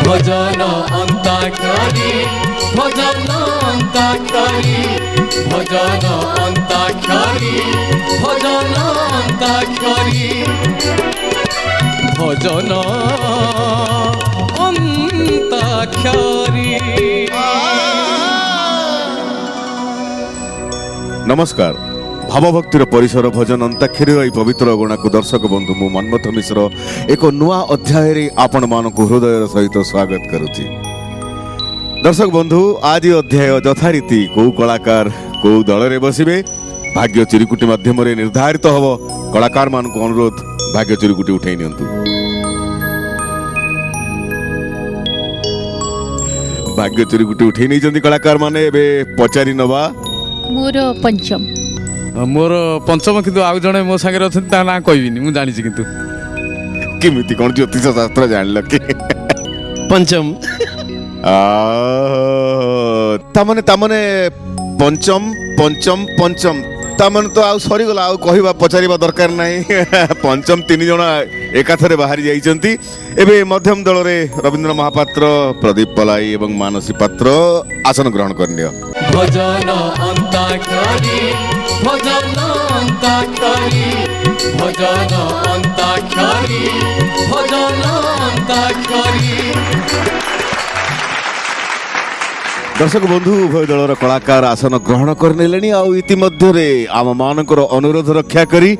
ভজন অন্তাক্ষরী ভজন অন্তাক্ষরী ভজন অন্তাক্ষরী ভজন অন্তাক্ষরী ভজন অন্তাক্ষরী। নমস্কার, ভাবভক্তির পরিসর ভজন অন্তাক্ষরীর এই পবিত্র অগଣାକୁ দর্শক বন্ধু মু মନ୍ମଥ ମିଶ୍ର ଏକ ନୂଆ ଅଧ୍ୟାୟରେ ଆପଣମାନଙ୍କୁ ହୃଦୟର ସହିତ ସ୍ୱାଗତ କରୁଛି। ଦର୍ଶକ ବନ୍ଧୁ, ଆଜି ଅଧ୍ୟାୟ ଯଥାରୀତି କୋଉ କଳାକାର କୋଉ ଦଳରେ ବସିବେ ଭାଗ୍ୟ ଚିରୁକୁଟି ମାଧ୍ୟମରେ ନିର୍ଦ୍ଧାରିତ ହେବ। କଳାକାରମାନଙ୍କୁ ଅନୁରୋଧ, ଭାଗ୍ୟ ଚିରୁକୁଟି ଉଠାଇ ନିଅନ୍ତୁ। ଭାଗ୍ୟ ଚିରୁକୁଟି ଉଠାଇ ନେଇଛନ୍ତି କଳାକାରମାନେ। ଏବେ ପଚାରି ନେବା। ମୋର ପଞ୍ଚମ। ମୋର ପଞ୍ଚମ, କିନ୍ତୁ ଆଉ ଜଣେ ମୋ ସାଙ୍ଗରେ ଅଛନ୍ତି, ତା ନାଁ କହିବିନି, ମୁଁ ଜାଣିଛି। କିନ୍ତୁ କେମିତି କ'ଣ ଜ୍ୟୋତିଷ ଶାସ୍ତ୍ର ଜାଣିଲ କି? ପଞ୍ଚମ। ତାମାନେ ପଞ୍ଚମ ପଞ୍ଚମ ପଞ୍ଚମ, ତାମାନେ ତ ଆଉ ସରିଗଲା, ଆଉ କହିବା ପଚାରିବା ଦରକାର ନାହିଁ। ପଞ୍ଚମ ତିନି ଜଣ ଏକାଥରେ ବାହାରି ଯାଇଛନ୍ତି। ଏବେ ମଧ୍ୟମ ଦଳରେ ରବୀନ୍ଦ୍ର ମହାପାତ୍ର, ପ୍ରଦୀପ ପଲାଇ ଏବଂ ମାନସୀ ପାତ୍ର ଆସନ ଗ୍ରହଣ କରିନିଅ। ভজন অন্তাক্ষরী ভজন অন্তাক্ষরী ভজন অন্তাক্ষরী ভজন অন্তাক্ষরী। দর্শক বন্ধু, উভয় দলর কলাকার আসন গ্রহণ করে ইতিমধ্যে আমମାନଙ୍କର অনুরোধ রক্ষা করি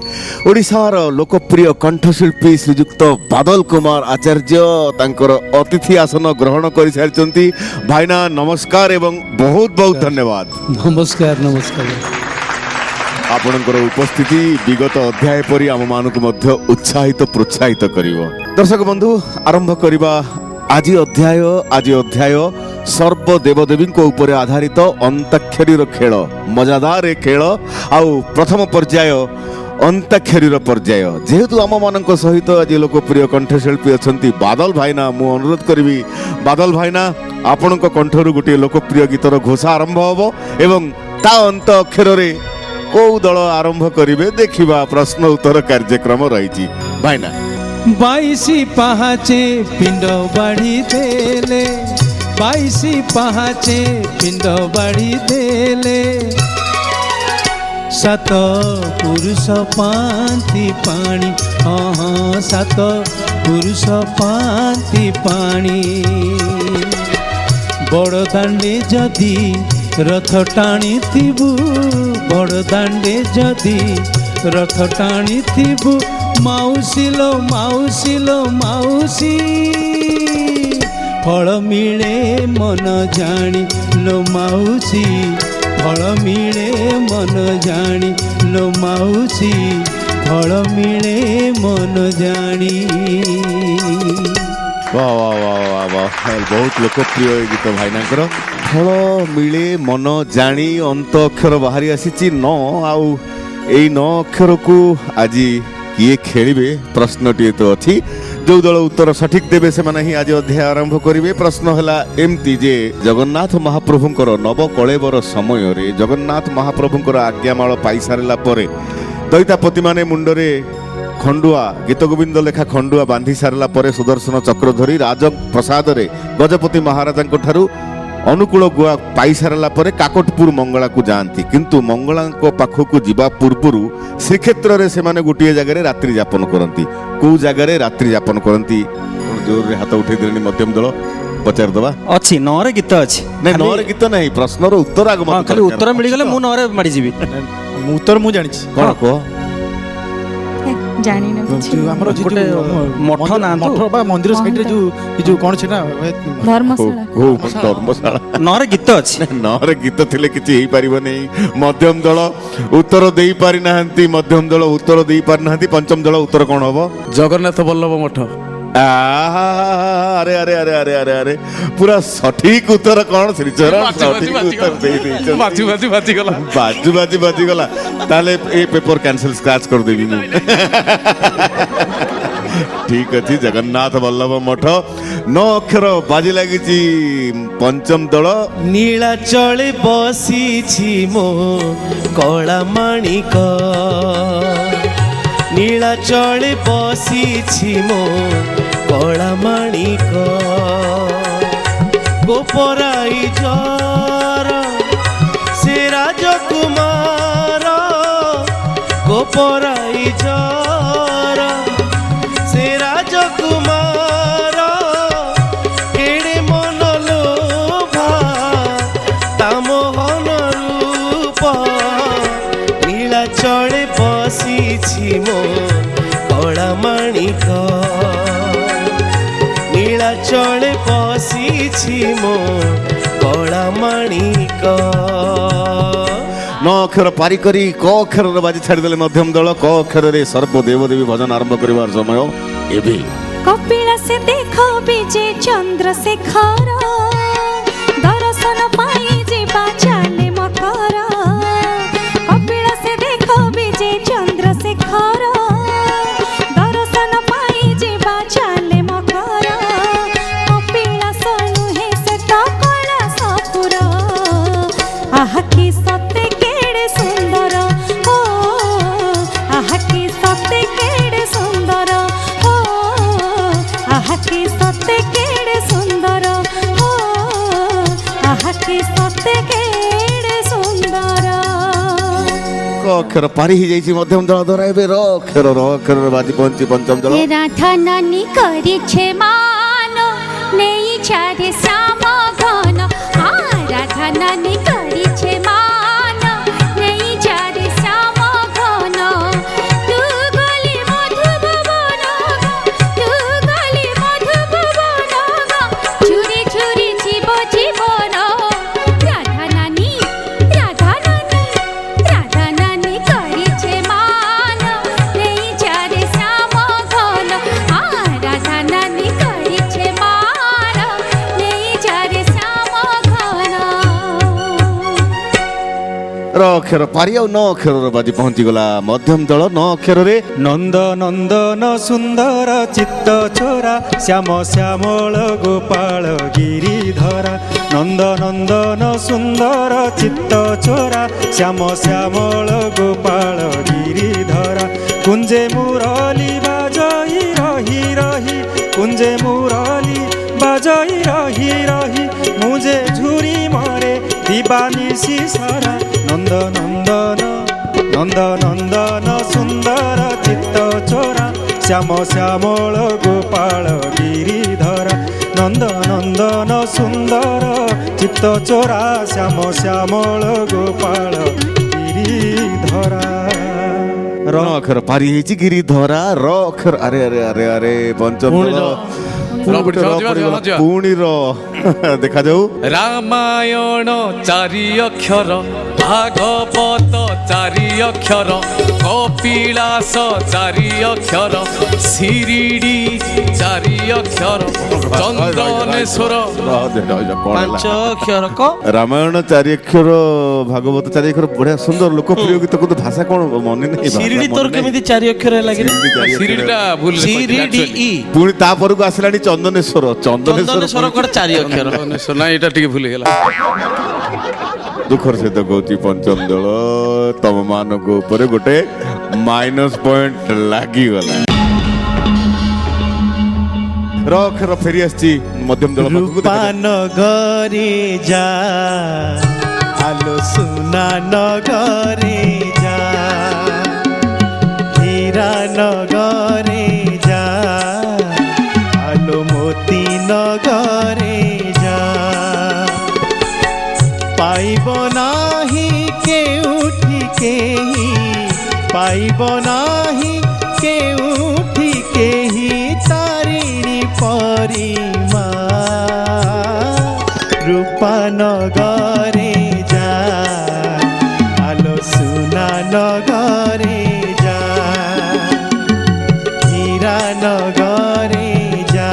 ওড়িশার লোকপ্রিয় কণ্ঠশিল্পী শ্রীযুক্ত বাদল কুমার আচার্য তাঙ্কর অতিথি আসন গ্রহণ করে সারিଛନ୍ତି। ভাইনা নমস্কার এবং বহুত বহুত ধন্যবাদ। নমস্কার নমস্কার। ଆପଣଙ୍କର ଉପସ୍ଥିତି ବିଗତ ଅଧ୍ୟାୟ ପରି ଆମମାନଙ୍କୁ ମଧ୍ୟ ଉତ୍ସାହିତ ପ୍ରୋତ୍ସାହିତ କରିବ। ଦର୍ଶକ ବନ୍ଧୁ, ଆରମ୍ଭ କରିବା ଆଜି ଅଧ୍ୟାୟ ସର୍ବ ଦେବଦେବୀଙ୍କ ଉପରେ ଆଧାରିତ ଅନ୍ତାକ୍ଷରୀର ଖେଳ, ମଜାଦାର ଏ ଖେଳ। ଆଉ ପ୍ରଥମ ପର୍ଯ୍ୟାୟ ଅନ୍ତାକ୍ଷରୀର ପର୍ଯ୍ୟାୟ। ଯେହେତୁ ଆମମାନଙ୍କ ସହିତ ଆଜି ଲୋକପ୍ରିୟ କଣ୍ଠଶିଳ୍ପୀ ଅଛନ୍ତି ବାଦଲ ଭାଇନା, ମୁଁ ଅନୁରୋଧ କରିବି ବାଦଲ ଭାଇନା, ଆପଣଙ୍କ କଣ୍ଠରୁ ଗୋଟିଏ ଲୋକପ୍ରିୟ ଗୀତର ଘୋଷା ଆରମ୍ଭ ହେବ ଏବଂ ତା ଅନ୍ତ ଅକ୍ଷରରେ କୋଉ ଦଳ ଆରମ୍ଭ କରିବେ ଦେଖିବା। ପ୍ରଶ୍ନ ଉତ୍ତର କାର୍ଯ୍ୟକ୍ରମ ରହିଛି। ଭାଇନା। 22 ପାହାଚେ ପିଣ୍ଡ ବାଢି ଦେଲେ, 22 ପାହାଚେ ପିଣ୍ଡ ବାଢି ଦେଲେ, 7 ପୁରୁଷ ପାନ୍ତି ପାଣି, ହଁ 7 ପୁରୁଷ ପାନ୍ତି ପାଣି। ବଡ଼ ଦାଣ୍ଡେ ଯଦି ରଥ ଟାଣିଥିବୁ, ବଡ଼ ଦାଣ୍ଡେ ଯଦି ରଥ ଟାଣିଥିବୁ, ମାଉସୀ ଲୋ ମାଉସୀ ଲୋ ମାଉସୀ, ଫଳ ମିଳେ ମନ ଜାଣି ଲୋ ମାଉସୀ, ଫଳ ମିଳେ ମନ ଜାଣି ଲୋ ମାଉସୀ, ଫଳ ମିଳେ ମନ ଜାଣି। वाह वाह वाह वाह वाह, बहुत लोकप्रिय गीत भाईनांकर। फल मिले मन जानी अंत अक्षर बाहरी आसी 9 आउ ए 9 अक्षर को आज किए खेलिबे प्रश्नटी तो अच्छी। जो दल उत्तर सठिक देवे से माने ही आज अध्याय आरंभ करिवे। प्रश्न हला एमती जे जगन्नाथ महाप्रभुंकर नव कलेबर समय रे जगन्नाथ महाप्रभुंकर आज्ञामाଳ पाई सारला परे दैतापति माने मुंडरे खंडुआ गीत गोविंद लेखा खंडुआ बांधी सारला परे सुदर्शन चक्र धरी राजप्रसाद रे गजपति महाराजांको ठारू अनुकूल गुआ पाई सारला परे काकटपुर मंगला को जाती, किंतु मंगला पाखक जीवा पूर्वरु श्रीक्षेत्र रे से माने गोटे जगह रात्रि यापन करती। को जगह रात्रि यापन करती? जोर रे हाथ उठे देनी मध्यम दल पचार दबा अच्छी 9 रे गीत अच्छी नहीं 9 रे गीत नहीं, प्रश्नर उत्तर आग मत खाली उत्तर मिल गले मु 9 रे मारी जीवी। उत्तर मु जानि छी कोन को जानि न छी हमरो गोटे मठ ना मठ बा मंदिर साइड रे जो कोन छै ना धर्मशाला को धर्मशाला 9 रे गीत अच्छी 9 रे गीत थिले किछि हेई परिबो नै। मध्यम दल उत्तर देई पारि नाहंती, मध्यम दल उत्तर देई पारि नाहंती। पंचम दल उत्तर कोन हबो? जगन्नाथ बल्लभ मठ। अरे अरे अरे अरे अरे अरे पूरा सठिक उत्तर कौन श्रीचरण? सठिक उत्तर दे दे बाजी बाजी बाजी गला, बाजू बाजी बाजी गला। ताले ए पेपर कैंसिल स्क्रैच कर देबी मु। ठीक अछि, जगन्नाथ बल्लभ मठ 9 अक्षर बाजी लागिछि। पंचम दल नीलाचले बसिछि मो कला माणिक, नीलाचले बसिछि मो कला माणिक, ଗୋପରାଇ ଜର ସେ ରାଜକୁମାର ଗୋପରାଇ ଜର ସେ ରାଜକୁମାର କେଡ଼େ ମନ ଲୋଭା ତା ମୋହନ ରୂପ ନୀଳାଚଳେ ବସିଛି ମୋ କଳା ମାଣିକ ନୀଳାଚଳେ ବସିଛି ମୋ କଳା ମାଣିକ ন অক্ষর পারি করি ক অক্ষরের বাজি ছাড়িদেলে মধ্যম দল ক অক্ষরের সর্বদেব দেবী ভজন আরম্ভ করিবার সময় এবে কপিলাসে দেখো বিজে চন্দ্রশেখর দর্শন পাই ଯିବା ଚାଲେ ମକର କପିଳାସେ ଦେଖ ବିଜେ ଚନ୍ଦ୍ରଶେଖର ଦର୍ଶନ ପାଇ ଯିବା ଚାଲେ ମକର କପିଳାସ ନୁହେଁ ସେ ତ କୈଳାସପୁର ଆହା କି ସତେ କେଡ଼େ ସୁନ୍ଦର ଓ ଆହା କି ସତେ କେଡ଼େ ସୁନ୍ଦର ଓ ଆହା କି ସତେ କେଡ଼େ ସୁନ୍ଦର ଓ ଆହା କି ସତେ କେଡ଼େ ସୁନ୍ଦର ক অক্ষর পারি হয়ে যাইছি মধ্যম দল দ্বারা এবে র অক্ষরের বাজি পঞ্চি পঞ্চম দল রাধা নানি করিছে মান নেই চারে শ্যাম ঘন রাধা নানি করিছে মান নেই চারে শ্যাম ঘন তু গলি মধুবন তু গলি মধুবন চুরি চুরি জীব জীবন রাধা নানি রাধা নানি রাধা নানি করিছে মান নেই চারে শ্যাম ঘন রাধা নানি করিছে মান নেই চারে শ্যাম ঘন র অক্ষর পারি আর ন অক্ষরের বাজি পৌঁছি গলা মধ্যম দল ন অক্ষরের নন্দ নন্দন সুন্দর চিত্ত চোরা শ্যাম শ্যামল গোপাল গিরিধরা নন্দ নন্দন সুন্দর চিত্ত চোরা শ্যাম শ্যামল গোপাল গিরিধরা কুঞ্জে মুরলি বাজই রহি রহি কুঞ্জে মুরলি বাজই রহি রহি মুজে ঝুরি মরে দিবানিশি সারা নন্দ নন্দন নন্দ নন্দন সুন্দর চিত্ত চোরা শ্যাম শ্যামল গোপাল গিরিধরা নন্দ নন্দন সুন্দর চিত্ত চোরা শ্যাম শ্যামল গোপাল গিরিধরা র অক্ষর পারি হয়েছি গিরিধরা র অক্ষর আরে আরে আরে আরে পঞ্চম দল পুଣି ର ଦେଖାଯାଉ ରାମାୟଣ ଚାରି ଅକ୍ଷର ଭାଗବତ ଚାରି ଅକ୍ଷର କପିଳାସ ଚାରି ଅକ୍ଷର ଶିରିଡ଼ି ଚାରି ଅକ୍ଷର ଚନ୍ଦନେଶ୍ୱର ପାଞ୍ଚ ଅକ୍ଷର କ ରାମାୟଣ ଚାରି ଅକ୍ଷର ଭାଗବତ ଚାରି ଅକ୍ଷର ବଢିଆ ସୁନ୍ଦର ଲୋକପ୍ରିୟ ଗୀତ କିନ୍ତୁ ଭାଷା କଣ ମନେ ନାହିଁ ଶିରିଡ଼ି ତୋର କେମିତି ଚାରି ଅକ୍ଷର ହେଲା କି ଶିରିଡ଼ିଟା ଭୁଲ ଶିରିଡ଼ି ପୁଣି ତାପରକୁ ଆସିଲାଣି ଚନ୍ଦନେଶ୍ୱର ଚନ୍ଦନେଶ୍ୱର କୁଆଡ଼େ ଚାରି ଅକ୍ଷର ନାଇଁ ଏଇଟା ଟିକେ ଭୁଲ ହେଇଗଲା ଦୁଃଖର ସହିତ କହୁଛି ପଞ୍ଚମ ଦଳ ତମ ମାନଙ୍କ ଉପରେ ଗୋଟେ ମାଇନସ ପଏଣ୍ଟ ଲାଗିଗଲା ର ଅକ୍ଷର ଫେରି ଆସିଛି ମଧ୍ୟମ ଦଳ ପାଖକୁ ରୂପାନଗରେ ଯା ଆଲୋ ସୁନା ନଗରେ ଯା ହୀରା ନଗରେ ଯା ଆଲୋ ମୋତି ନଗରେ ଯା ପାଇବ ନାହିଁ କେଉଁଠି କେହି ପାଇବ ନାହିଁ କେଉଁଠି କେହି ତାରିଣୀ ପରିମା ରୂପାନଗରେ ଯା ଆଲୋ ସୁନା ନଗରେ ଯା ହୀରା ନଗରେ ଯା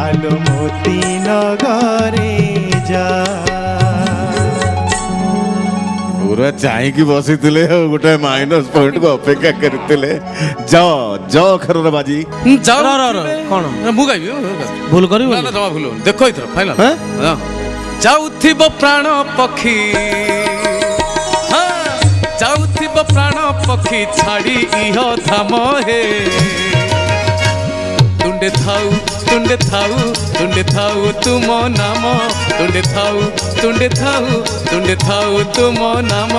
ଆଲୋ ମୋତି ନଗରେ ଯା ପୁରା ଚାହିଁକି ବସିଥିଲେ ଆଉ ଗୋଟେ ମାଇନସ ପଏଣ୍ଟ କୁ ଅପେକ୍ଷା କରିଥିଲେ ଜ ଅକ୍ଷରର ବାଜି କଣ ମୁଁ ଗାଇବି ଭୁଲ କରିବୁ ନା ନା ଜମା ଭୁଲ ହବନି। ଦେଖ ଏଥର ଫାଇନାଲ ହାଁ? ଯାଉଥିବ ପ୍ରାଣ ପକ୍ଷୀ ଯାଉଥିବ ପ୍ରାଣ ପକ୍ଷୀ ଛାଡ଼ି ଇହ ଧାମ ହେ ତୁଣ୍ଡେ ତୁଣ୍ଡେ ଥାଉ ତୁମ ନାମ ତୁଣ୍ଡେ ଥାଉ ତୁମ ନାମ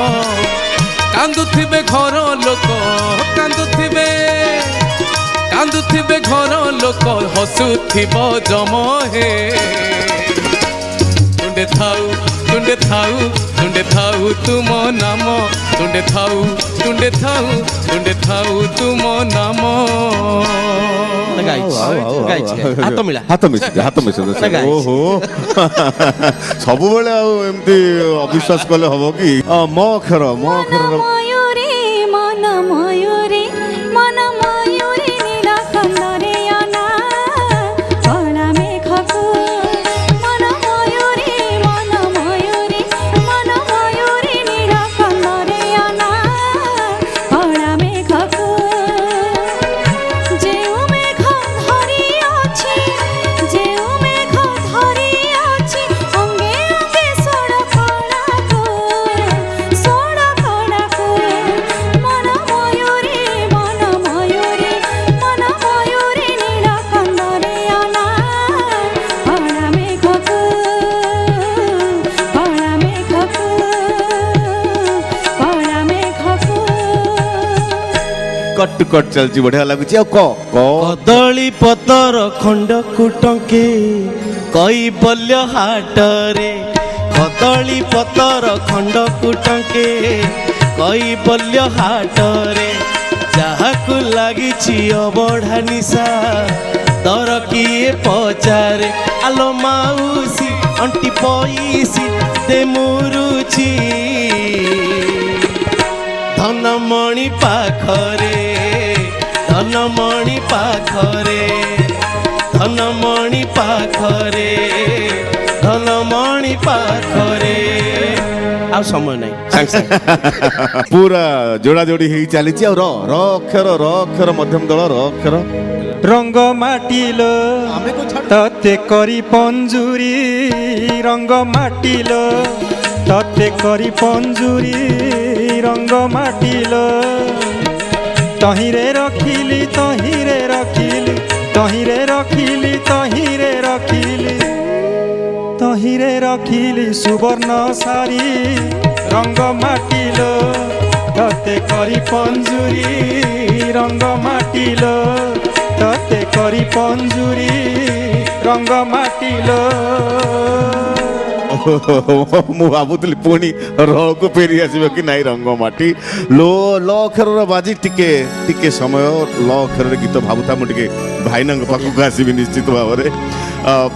କାନ୍ଦୁଥିବେ ଘର ଲୋକ କାନ୍ଦୁଥିବେ ଘର ଲୋକ ହସୁଥିବ ଜମ ହେ ତୁଣ୍ଡେ ଥାଉ ତୁମ ନାମ ତୁଣ୍ଡେ ଥାଉ ତୁମ ନାମ ହାତ ମିଳା ହାତ ମିଶିଛି ଗାଇଛି। ଓହୋ ସବୁବେଳେ ଆଉ ଏମିତି ଅବିଶ୍ୱାସ କଲେ ହବ କି ମୋ ଅକ୍ଷର ମୟୂରେ ମନ ମୟୂରେ ନୀଳ କନ୍ଦରେ ଅନା କଳା ମେଘକୁ ମନ ମୟୂରେ ନୀଳ କନ୍ଦରେ ଅନା କଳା ମେଘକୁ ଯେଉଁ ମେଘ ଧରି ଅଛି ଅଙ୍ଗେ ଅଙ୍ଗେ ଷୋଳ କଳାକୁ ମନ ମୟୂରେ ନୀଳ କନ୍ଦରେ ଅନା କଳା ମେଘକୁ କଟ କଟ ଚାଲିଛି ବଢିଆ ଲାଗୁଛି ଆଉ କଦଳୀ ପତର ଖଣ୍ଡକୁ ଟଙ୍କେ କୈବଲ୍ୟ ହାଟରେ କଦଳୀ ପତର ଖଣ୍ଡକୁ ଟଙ୍କେ କୈବଲ୍ୟ ହାଟରେ ଯାହାକୁ ଲାଗିଛି ଅବଢା ନିଶା ଦର କିଏ ପଚାରେ ଆଲୋ ମାଉସୀ ଅଣ୍ଟି ପଇସି ଦେ ମୁରୁଛି ଧନମଣି ପାଖରେ ଆଉ ସମୟ ନାହିଁ ସାଙ୍ଗେ ସାଙ୍ଗେ ପୁରା ଯୋଡା ଯୋଡି ହେଇ ଚାଲିଛି ଆଉ ର ଅକ୍ଷର ମଧ୍ୟମ ଦଳ ର ଅକ୍ଷର ରଙ୍ଗ ମାଟିଲ ତତେ କରି ପଞ୍ଜୁରୀ ରଙ୍ଗ ମାଟିଲ ତତେ କରି ପଞ୍ଜୁରୀ ରଙ୍ଗ ମାଟିଲ ତହିଁରେ ରଖିଲି ସୁବର୍ଣ୍ଣ ସାରୀ ରଙ୍ଗ ମାଟିଲ ତତେ କରି ପଞ୍ଜୁରୀ ରଙ୍ଗ ମାଟିଲ ତତେ କରି ପଞ୍ଜୁରୀ ରଙ୍ଗ ମାଟିଲ ମୁଁ ଭାବୁଥିଲି ପୁଣି ରକୁ ଫେରି ଆସିବ କି ନାଇଁ ରଙ୍ଗ ମାଟି ଲ ଅକ୍ଷରର ବାଜି ଟିକେ ସମୟ ଲ ଅକ୍ଷରରେ ଗୀତ ଭାବୁଥା ମୁଁ ଟିକେ ଭାଇନାଙ୍କ ପାଖକୁ ଆସିବି ନିଶ୍ଚିତ ଭାବରେ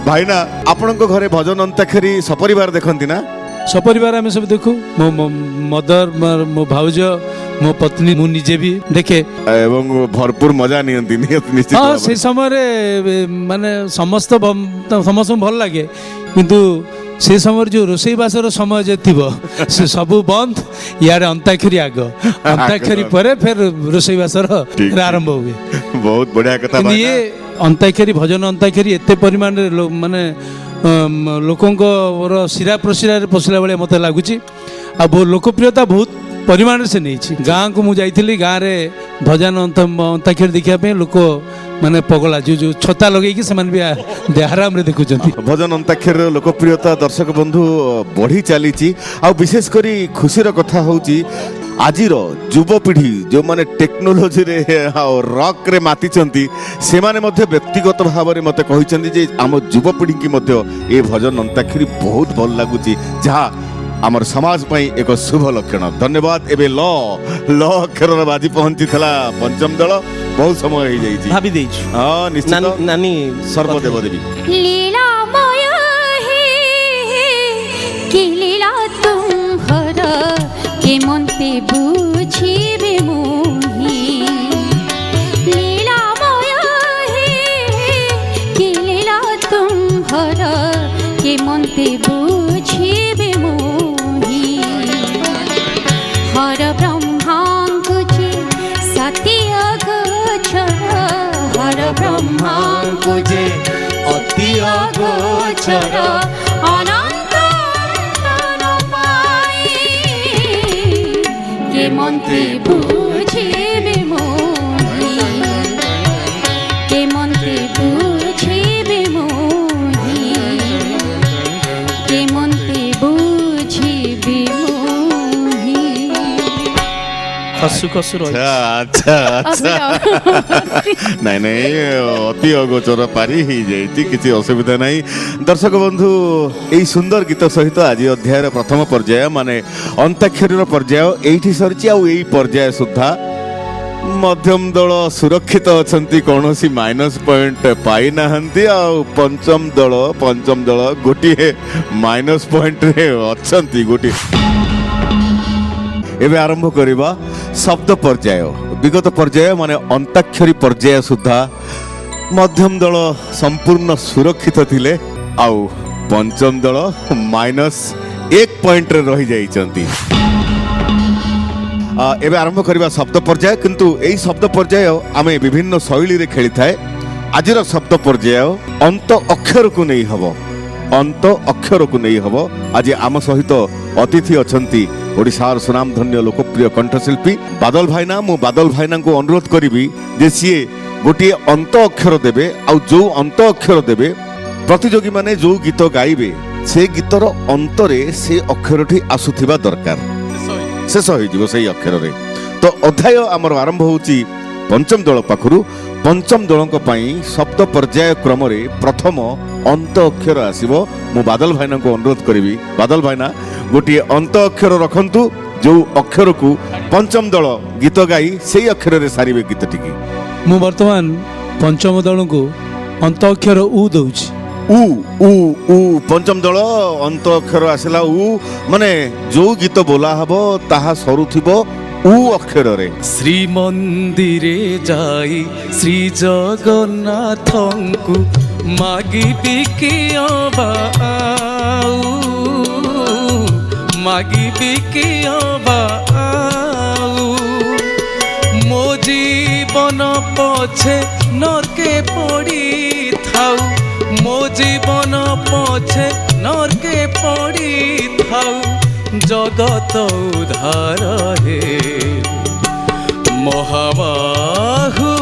ଭାଇନା ଆପଣଙ୍କ ଘରେ ଭଜନ ଅନ୍ତାକ୍ଷରୀ ସପରିବାର ଦେଖନ୍ତି ନା ସପରିବାର ଆମେ ସବୁ ଦେଖୁ ମୋ ମଦର ମୋ ଭାଉଜ ମୋ ପତ୍ନୀ ମୁଁ ନିଜେ ବି ଦେଖେ ଏବଂ ଭରପୁର ମଜା ନିଅନ୍ତି ନିଶ୍ଚିତ ହଁ ଭାବରେ। ସେ ସମୟରେ ମାନେ ସମସ୍ତଙ୍କୁ ଭଲ ଲାଗେ କିନ୍ତୁ ସେ ସମୟରେ ଯୋଉ ରୋଷେଇବାସର ସମୟ ଯେ ଥିବ ସେ ସବୁ ବନ୍ଦ ଇଆଡେ ଅନ୍ତାକ୍ଷରୀ ଅନ୍ତାକ୍ଷରୀ ପରେ ଫେର ରୋଷେଇବାସର ଆରମ୍ଭ ହୁଏ ବହୁତ ବଢିଆ କଥା କିନ୍ତୁ ଇଏ ଅନ୍ତାକ୍ଷରୀ ଭଜନ ଅନ୍ତାକ୍ଷରୀ ଏତେ ପରିମାଣରେ ମାନେ ଲୋକଙ୍କର ଶିରା ପ୍ରଶିରାରେ ପଶିଲା ଭଳିଆ ମୋତେ ଲାଗୁଛି ଆଉ ଲୋକପ୍ରିୟତା ବହୁତ ପରିମାଣରେ ସେ ନେଇଛି ଗାଁକୁ ମୁଁ ଯାଇଥିଲି ଗାଁରେ ଭଜନ ଅନ୍ତାକ୍ଷରୀ ଦେଖିବା ପାଇଁ ଲୋକ ମାନେ ପଗଳା ଯୋଉ ଛତା ଲଗେଇକି ସେମାନେ ବି ଆରାମରେ ଦେଖୁଛନ୍ତି ଭଜନ ଅନ୍ତାକ୍ଷରୀର ଲୋକପ୍ରିୟତା ଦର୍ଶକ ବନ୍ଧୁ ବଢି ଚାଲିଛି ଆଉ ବିଶେଷ କରି ଖୁସିର କଥା ହଉଛି ଆଜିର ଯୁବପିଢ଼ି ଯେଉଁମାନେ ଟେକ୍ନୋଲୋଜିରେ ଆଉ ରକ୍ରେ ମାତିଛନ୍ତି ସେମାନେ ମଧ୍ୟ ବ୍ୟକ୍ତିଗତ ଭାବରେ ମୋତେ କହିଛନ୍ତି ଯେ ଆମ ଯୁବପିଢ଼ିକି ମଧ୍ୟ ଏ ଭଜନ ଅନ୍ତାକ୍ଷରୀ ବହୁତ ଭଲ ଲାଗୁଛି ଯାହା ଆମର ସମାଜ ପାଇଁ ଏକ ଶୁଭ ଲକ୍ଷଣ ଧନ୍ୟବାଦ ଏବେ ଲ ଅକ୍ଷରର ବାଜି ପହଞ୍ଚିଥିଲା ପଞ୍ଚମ ଦଳ ବହୁତ ସମୟ ହେଇଯାଇଛି ଭାବି ଦେଇଛୁ ହଁ ନିଶ୍ଚିତ ନାନୀ ସର୍ବଦେବ ଦେବୀ लीलामय हे कि लीला तुम्हर के मन्ते बुझिबे मोहि लीलामय हे कि लीला तुम्हर के मन्ते बुझिबे मोहि हर ब्रह्मांकुचे सत्य गोचर हर ब्रह्मांकुचे ଅତି गोचर अनंत पाई के मन्ते बुझिबे मोहि के मन्ते ଖସୁ ଖସୁ ରହିଛି। ଆଚ୍ଛା ଆଚ୍ଛା ନାଇଁ ନାଇଁ ଅତି ଅଗୋଚର ପାରି ହେଇଯାଇଛି, କିଛି ଅସୁବିଧା ନାହିଁ। ଦର୍ଶକ ବନ୍ଧୁ, ଏଇ ସୁନ୍ଦର ଗୀତ ସହିତ ଆଜି ଅଧ୍ୟାୟର ପ୍ରଥମ ପର୍ଯ୍ୟାୟ ମାନେ ଅନ୍ତାକ୍ଷରୀର ପର୍ଯ୍ୟାୟ ଏଇଠି ସରିଛି। ଆଉ ଏଇ ପର୍ଯ୍ୟାୟ ସୁଦ୍ଧା ମଧ୍ୟମ ଦଳ ସୁରକ୍ଷିତ ଅଛନ୍ତି, କୌଣସି ମାଇନସ ପଏଣ୍ଟ ପାଇନାହାନ୍ତି। ଆଉ ପଞ୍ଚମ ଦଳ ଗୋଟିଏ ମାଇନସ ପଏଣ୍ଟରେ ଅଛନ୍ତି। ଗୋଟିଏ ଏବେ ଆରମ୍ଭ କରିବା ଶବ୍ଦ ପର୍ଯ୍ୟାୟ। ବିଗତ ପର୍ଯ୍ୟାୟ ମାନେ ଅନ୍ତାକ୍ଷରୀ ପର୍ଯ୍ୟାୟ ସୁଦ୍ଧା ମଧ୍ୟମ ଦଳ ସମ୍ପୂର୍ଣ୍ଣ ସୁରକ୍ଷିତ ଥିଲେ, ଆଉ ପଞ୍ଚମ ଦଳ -1 ପଏଣ୍ଟରେ ରହିଯାଇଛନ୍ତି। ଏବେ ଆରମ୍ଭ କରିବା ଶବ୍ଦ ପର୍ଯ୍ୟାୟ, କିନ୍ତୁ ଏହି ଶବ୍ଦ ପର୍ଯ୍ୟାୟ ଆମେ ବିଭିନ୍ନ ଶୈଳୀରେ ଖେଳିଥାଏ। ଆଜିର ଶବ୍ଦ ପର୍ଯ୍ୟାୟ ଅନ୍ତ ଅକ୍ଷରକୁ ନେଇ ହେବ। ଅନ୍ତ ଅକ୍ଷରକୁ ନେଇ ହେବ। ଆଜି ଆମ ସହିତ ଅତିଥି ଅଛନ୍ତି ଓଡ଼ିଶାର ସୁନାମଧନ୍ୟ ଲୋକପ୍ରିୟ କଣ୍ଠଶିଳ୍ପୀ ବାଦଲ ଭାଇନା। ମୁଁ ବାଦଲ ଭାଇନାଙ୍କୁ ଅନୁରୋଧ କରିବି ଯେ ସିଏ ଗୋଟିଏ ଅନ୍ତ ଅକ୍ଷର ଦେବେ, ଆଉ ଯେଉଁ ଅନ୍ତ ଅକ୍ଷର ଦେବେ ପ୍ରତିଯୋଗୀମାନେ ଯେଉଁ ଗୀତ ଗାଇବେ ସେ ଗୀତର ଅନ୍ତରେ ସେ ଅକ୍ଷରଟି ଆସୁଥିବା ଦରକାର, ଶେଷ ହୋଇଯିବ ସେଇ ଅକ୍ଷରରେ। ତ ଅଧ୍ୟାୟ ଆମର ଆରମ୍ଭ ହେଉଛି ପଞ୍ଚମ ଦଳ ପାଖରୁ। ପଞ୍ଚମ ଦଳଙ୍କ ପାଇଁ ଶବ୍ଦ ପର୍ଯ୍ୟାୟ କ୍ରମରେ ପ୍ରଥମ ଅନ୍ତ ଅକ୍ଷର ଆସିବ। ମୁଁ ବାଦଲ ଭାଇନାଙ୍କୁ ଅନୁରୋଧ କରିବି, ବାଦଲ ଭାଇନା ଗୋଟିଏ ଅନ୍ତ ଅକ୍ଷର ରଖନ୍ତୁ, ଯେଉଁ ଅକ୍ଷରକୁ ପଞ୍ଚମ ଦଳ ଗୀତ ଗାଇ ସେଇ ଅକ୍ଷରରେ ସାରିବେ ଗୀତଟିକି। ମୁଁ ବର୍ତ୍ତମାନ ପଞ୍ଚମ ଦଳଙ୍କୁ ଅନ୍ତ ଅକ୍ଷର ଉ ଦେଉଛି। ଉ ଉ ଉ ପଞ୍ଚମ ଦଳ ଅନ୍ତ ଅକ୍ଷର ଆସିଲା ଉ, ମାନେ ଯୋଉ ଗୀତ ବୋଲା ହବ ତାହା ସରୁଥିବ ଉ ଅକ୍ଷରରେ। ଶ୍ରୀମନ୍ଦିରେ ଯାଇ ଶ୍ରୀ ଜଗନ୍ନାଥଙ୍କୁ ମାଗିବି କି ଅବାଉ, ମାଗିବି କି ଅବାଉ, ମୋ ଜୀବନ ପଛେ ନର୍କେ ପଡ଼ିଥାଉ, ମୋ ଜୀବନ ପଛେ ନର୍କେ ପଡ଼ିଥାଉ, ଜଗତ ଉଦ୍ଧାର ହେ ମହାବାହୁ,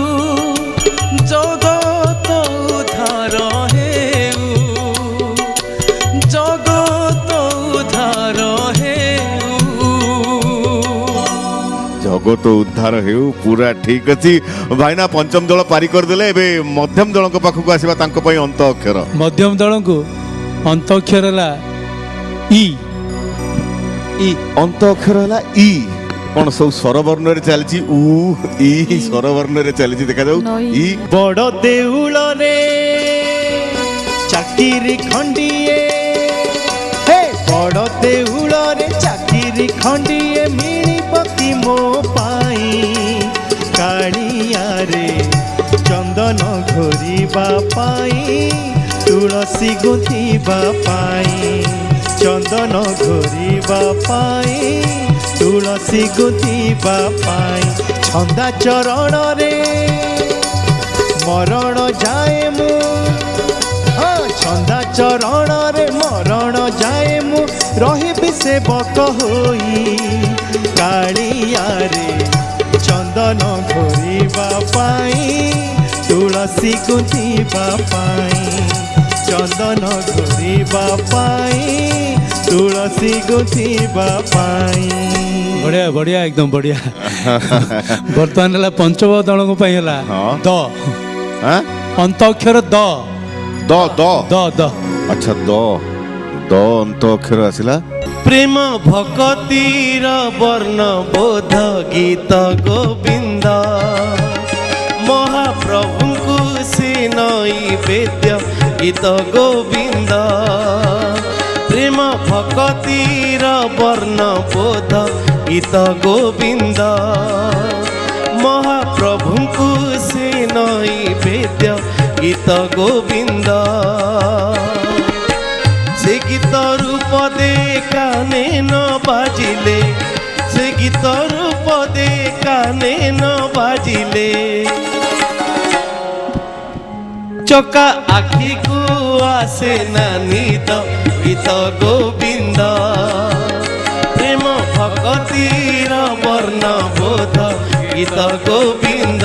ଜଗତ ଉଦ୍ଧାର ହେଉ, ଜଗତ ଉଦ୍ଧାର ହେଉ। ଜଗତ ଉଦ୍ଧାର ହେଉ, ପୁରା ଠିକ ଅଛି ଭାଇନା। ପଞ୍ଚମ ଦଳ ପାରି କରିଦେଲେ, ଏବେ ମଧ୍ୟମ ଦଳଙ୍କ ପାଖକୁ ଆସିବା, ତାଙ୍କ ପାଇଁ ଅନ୍ତ ଅକ୍ଷର। ମଧ୍ୟମ ଦଳଙ୍କୁ ଅନ୍ତ ଅକ୍ଷର ହେଲା ଇ। ଇ ଅନ୍ତ ଅକ୍ଷର ହେଲା ଇ। କଣ ସବୁ ସ୍ୱରବର୍ଣ୍ଣରେ ଚାଲିଛି? ଉ ଇ ସ୍ୱରବର୍ଣ୍ଣରେ ଚାଲିଛି, ଦେଖାଯାଉ। ଇ ବଡ଼ ଦେଉଳରେ ଚାକିରି ଖଣ୍ଡିଏ, ହେ ବଡ଼ ଦେଉଳରେ ଚାକିରି ଖଣ୍ଡିଏ ମିଳିବ କି ମୋ ପାଇଁ? କାଳିଆରେ ଚନ୍ଦନ ଘୋରିବା ପାଇଁ, ତୁଳସୀ ଗୁନ୍ଥିବା ପାଇଁ, ଚନ୍ଦନ ଘୋରିବା ପାଇଁ, ତୁଳସୀ ଗୁନ୍ଥିବା ପାଇଁ, ଛନ୍ଦା ଚରଣରେ ମରଣ ଯାଏ ମୁଁ, ହଁ ଛନ୍ଦା ଚରଣରେ ମରଣ ଯାଏ ମୁଁ, ରହିବି ସେବକ ହୋଇ। କାଳିଆରେ ଚନ୍ଦନ ଘୋରିବା ପାଇଁ, ତୁଳସୀ ଗୁନ୍ଥିବା ପାଇଁ, ଚନ୍ଦନ ଘୋରିବା ପାଇଁ, ତୁଳସୀ ଗୁନ୍ଥିବା ପାଇଁ। ବଢିଆ ବଢିଆ, ଏକଦମ ବଢିଆ। ବର୍ତ୍ତମାନ ହେଲା ପଞ୍ଚମ ଦଳଙ୍କ ପାଇଁ ହେଲା ଦ। ଅନ୍ତ ଅକ୍ଷର ଦ ଦ ଦ ଦ ଦ। ଆଚ୍ଛା ଦ ଦ ଅନ୍ତ ଅକ୍ଷର ଆସିଲା। ପ୍ରେମ ଭକତିର ବର୍ଣ୍ଣ ବୋଧ ଗୀତ ଗୋବିନ୍ଦ, ମହାପ୍ରଭୁଙ୍କୁ ସେ ନୈବେଦ୍ୟ ଗୀତ ଗୋବିନ୍ଦ। ପ୍ରେମ ଭକତିର ବର୍ଣ୍ଣ ବୋଧ ଗୀତ ଗୋବିନ୍ଦ, ମହାପ୍ରଭୁଙ୍କୁ ସେ ନୈବେଦ୍ୟ ଗୀତ ଗୋବିନ୍ଦ। ସେ ଗୀତ ରୂପ ଦେ କାନେ ନ ବାଜିଲେ, ସେ ଗୀତ ରୂପ ଦେ କାନେ ନ ବାଜିଲେ, ଚକା ଆଖିକୁ ଆସେ ନା ନିଦ ଗୀତ ଗୋବିନ୍ଦ। ପ୍ରେମ ଭକତିର ବର୍ଣ୍ଣ ବୋଧ ଗୀତ ଗୋବିନ୍ଦ,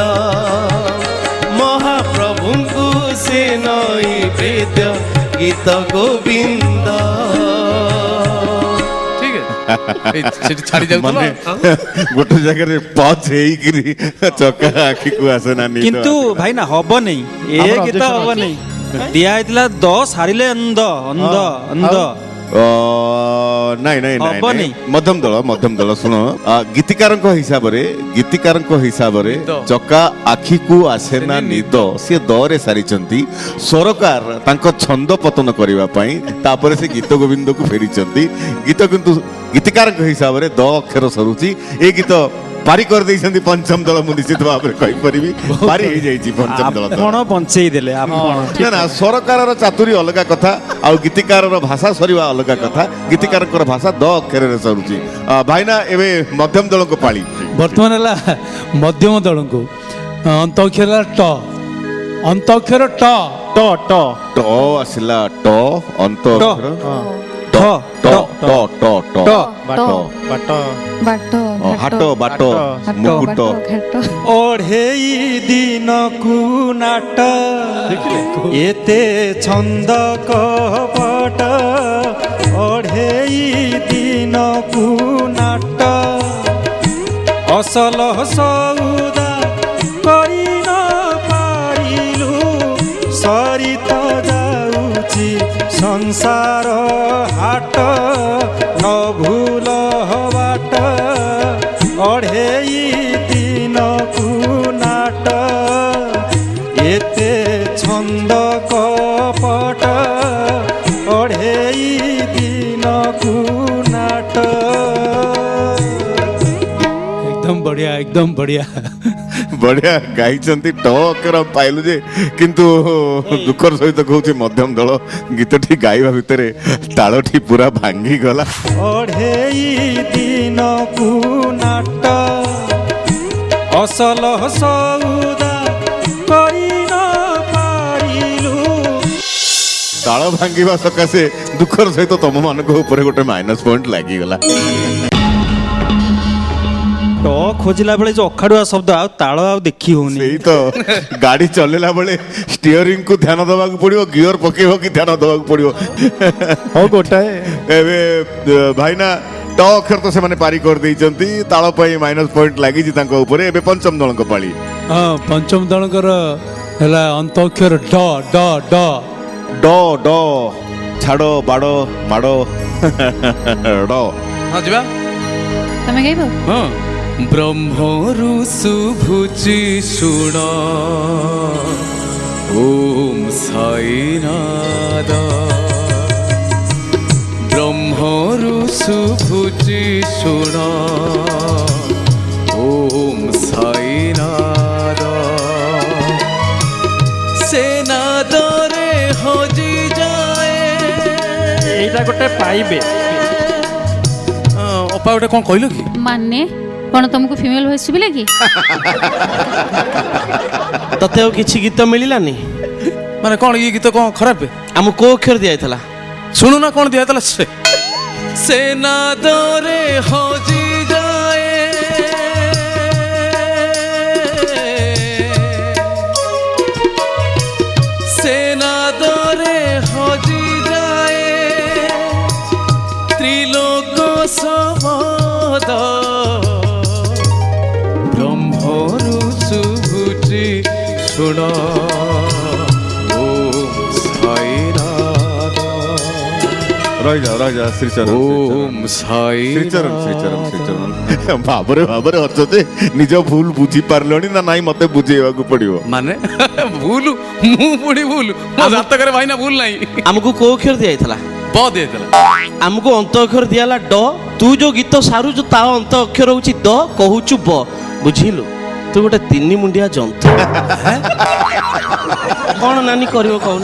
ମହାପ୍ରଭୁଙ୍କୁ ସେ ନୈବେଦ୍ୟ ଗୀତ ଗୋବିନ୍ଦ। ठीक है ସେଠି ଛାଡି ଯାଉଥିଲା ମାନେ ଗୋଟେ ଜାଗାରେ ପଚ୍ ହେଇକିରି ଚକା ଆଖିକୁ ଆସେ ନା ନିଦ କିନ୍ତୁ ଆସିଲା। ଭାଇ ନା ହବ ନେଇ ଏ ଗୀତ ହବ ନେଇ ଦିଆ ହେଇଥିଲା ଦ ସାରିଲେ ଅନ୍ଧ ଅନ୍ଧ ଅନ୍ଧ ନାଇଁ ନାଇଁ ନାଇଁ ହବନି। ନାଇଁ ମଧ୍ୟମ ଦଳ ଶୁଣ ଗୀତିକାରଙ୍କ ହିସାବରେ ଚକା ଆଖିକୁ ଆସେ ନା ନିଦ ସିଏ ଦରେ ସାରିଛନ୍ତି ସରକାର ତାଙ୍କ ଛନ୍ଦ ପତନ କରିବା ପାଇଁ ତାପରେ ସେ ଗୀତ ଗୋବିନ୍ଦକୁ ଫେରିଛନ୍ତି ଗୀତ କିନ୍ତୁ ଗୀତିକାରଙ୍କ ହିସାବରେ ଦ ଅକ୍ଷର ସରୁଛି ଏ ଗୀତ ପାରି କରିଦେଇଛନ୍ତି ପଞ୍ଚମ ଦଳ ମୁଁ ନିଶ୍ଚିତ ଭାବରେ କହିପାରିବି ପାରି ହେଇଯାଇଛି ପଞ୍ଚମ ଦଳ ଦ୍ୱାରା। ଆପଣ ବଞ୍ଚେଇ ଦେଲେ ଆପଣ ନା ନା ସରକାରର ଚାତୁରୀ ଅଲଗା କଥା ଆଉ ଗୀତିକାରର ଭାଷା ସରିବା ଅଲଗା କଥା ଗୀତିକାରଙ୍କର ଭାଷା ଦ ଅକ୍ଷରରେ ସରୁଛି ଭାଇନା ଏବେ ମଧ୍ୟମ ଦଳଙ୍କ ପାଳି ବର୍ତ୍ତମାନ ହେଲା ମଧ୍ୟମ ଦଳଙ୍କୁ ଅନ୍ତ ଅକ୍ଷର ହେଲା ଟ ଅନ୍ତ ଅକ୍ଷର ଟ ଟ ଟ ଟ ଆସିଲା ଟ ଅନ୍ତ ଟ। ଅକ୍ଷର ଠ ଟ ଟ ଟ ଟ ଟ ବାଟ ବାଟ ହାଟ ବାଟ ହାଟ ମୁକୁଟ ବାଟ ଘାଟ ଓଢ଼େଇ ଦିନକୁ ନାଟ ଏତେ ଛନ୍ଦ କପଟ ଓଢ଼େଇ ଦିନକୁ ନାଟ ଅସଲ ସଉଦା କରି ନ ପାରିଲୁ ସରିତ ଯାଉଛି ସଂସାର ହାଟ ନ ଭୁଲ ବାଟ ଅଢ଼େଇ ଦିନକୁ ନାଟ ଏତେ ଛନ୍ଦ କପଟ ଅଢ଼େଇ ଦିନକୁ ନାଟ एकदम बढ़िया ବଢିଆ ଗାଇଛନ୍ତି ଟ ଅକ୍ଷର ପାଇଲୁ ଯେ କିନ୍ତୁ ଦୁଃଖର ସହିତ କହୁଛି ମଧ୍ୟମ ଦଳ ଗୀତଟି ଗାଇବା ଭିତରେ ତାଳଟି ପୁରା ଭାଙ୍ଗିଗଲା ଅଢ଼େଇ ଦିନକୁ ନାଟ ଅସଲ ସଉଦା କରି ନ ପାରିଲୁ ତାଳ ଭାଙ୍ଗିବା ସକାଶେ ଦୁଃଖର ସହିତ ତମ ମାନଙ୍କ ଉପରେ ଗୋଟେ ମାଇନସ ପଏଣ୍ଟ ଲାଗିଗଲା ଟ ଖୋଜିଲା ବେଳେ ଯୋଉ ଅଖାଡୁଆ ଶବ୍ଦ ଆଉ ତାଳ ଆଉ ଦେଖି ହଉନି ସେଇ ତ ଗାଡି ଚଲେଇଲା ବେଳେ ଷ୍ଟିୟରିଂ କୁ ଧ୍ୟାନ ଦେବାକୁ ପଡିବ ଗିଅର ପକେଇବ କି ଧ୍ୟାନ ଦେବାକୁ ପଡିବ ହଉ ଗୋଟାଏ ଏବେ ଭାଇନା ଟ ଅକ୍ଷର ତ ସେମାନେ ପାରି କରିଦେଇଛନ୍ତି ତାଳ ପାଇଁ ମାଇନସ ପଏଣ୍ଟ ଲାଗିଛି ତାଙ୍କ ଉପରେ ଏବେ ପଞ୍ଚମ ଦଳଙ୍କ ପାଳି ହଁ ପଞ୍ଚମ ଦଳଙ୍କର ହେଲା ଅନ୍ତ ଅକ୍ଷର ଡ ଡ ଡ ଡ ଡ ଛାଡ ବାଡ ମାଡ ଡ ହଁ ଯିବା ତମେ ଗାଇବ ହଁ ବ୍ରହ୍ମରୁ ଶୁଭୁଛି ଶୁଣ ଓମ୍ ସାଇନାଦ ବ୍ରହ୍ମରୁ ଶୁଭୁଛି ଶୁଣ ଓମ୍ ସାଇନାଦ ସେ ନାଦରେ ହଜି ଯାଏ ଏଇଟା ଗୋଟେ ପାଇବେ ଅପା ଗୋଟେ କ'ଣ କହିଲ କି ମାନେ କଣ ତମକୁ ଫିମେଲ ଭଏସ ଶୁଭିଲା କି ତତେ ଆଉ କିଛି ଗୀତ ମିଳିଲାନି ମାନେ କ'ଣ ଇଏ ଗୀତ କ'ଣ ଖରାପ ଆମକୁ କୋଉ ଅକ୍ଷର ଦିଆଯାଇଥିଲା ଶୁଣୁ ନା କ'ଣ ଦିଆହେଇଥିଲା ସେ ନାଦରେ ହଜି ଯାଏ ସେ ନାଦରେ ହଜି ଯାଏ ତ୍ରିଲୋକ ସମଦ ବ୍ରହ୍ମରୁ ଶୁଭୁଛି ଶୁଣ ଓମ୍ ସାଇନାଥ ରହିଯା ଶ୍ରୀଚରଣ ଓମ୍ ଶ୍ରୀଚରଣ ସାଇନାଥ ଶ୍ରୀଚରଣ ଭାବରେ ଅଛନ୍ତି ନିଜ ଭୁଲ ବୁଝି ପାରିଲଣି ନା ନାଇଁ ମତେ ବୁଝେଇବାକୁ ପଡିବ ମାନେ ଭୁଲ ମୁଁ ପୁଣି ଭୁଲ ମୋ ଜାତକରେ ଭାଇନା ଭୁଲ ନାହିଁ ଆମକୁ କୋଉ ଅକ୍ଷର ଦିଆଯାଇଥିଲା ବ ଦିଆହେଇଥିଲା ଆମକୁ ଅନ୍ତ ଅକ୍ଷର ଦିଆଲା ଡ ତୁ ଯୋଉ ଗୀତ ସାରୁଛୁ ତା ଅନ୍ତ ଅକ୍ଷର ହଉଛି ଦ କହୁଛୁ ବ ବୁଝିଲୁ ତୁ ଗୋଟେ ତିନି ମୁଣ୍ଡିଆ ଜନ୍ତୁ କଣ ନାନୀ କରିବ କହୁନ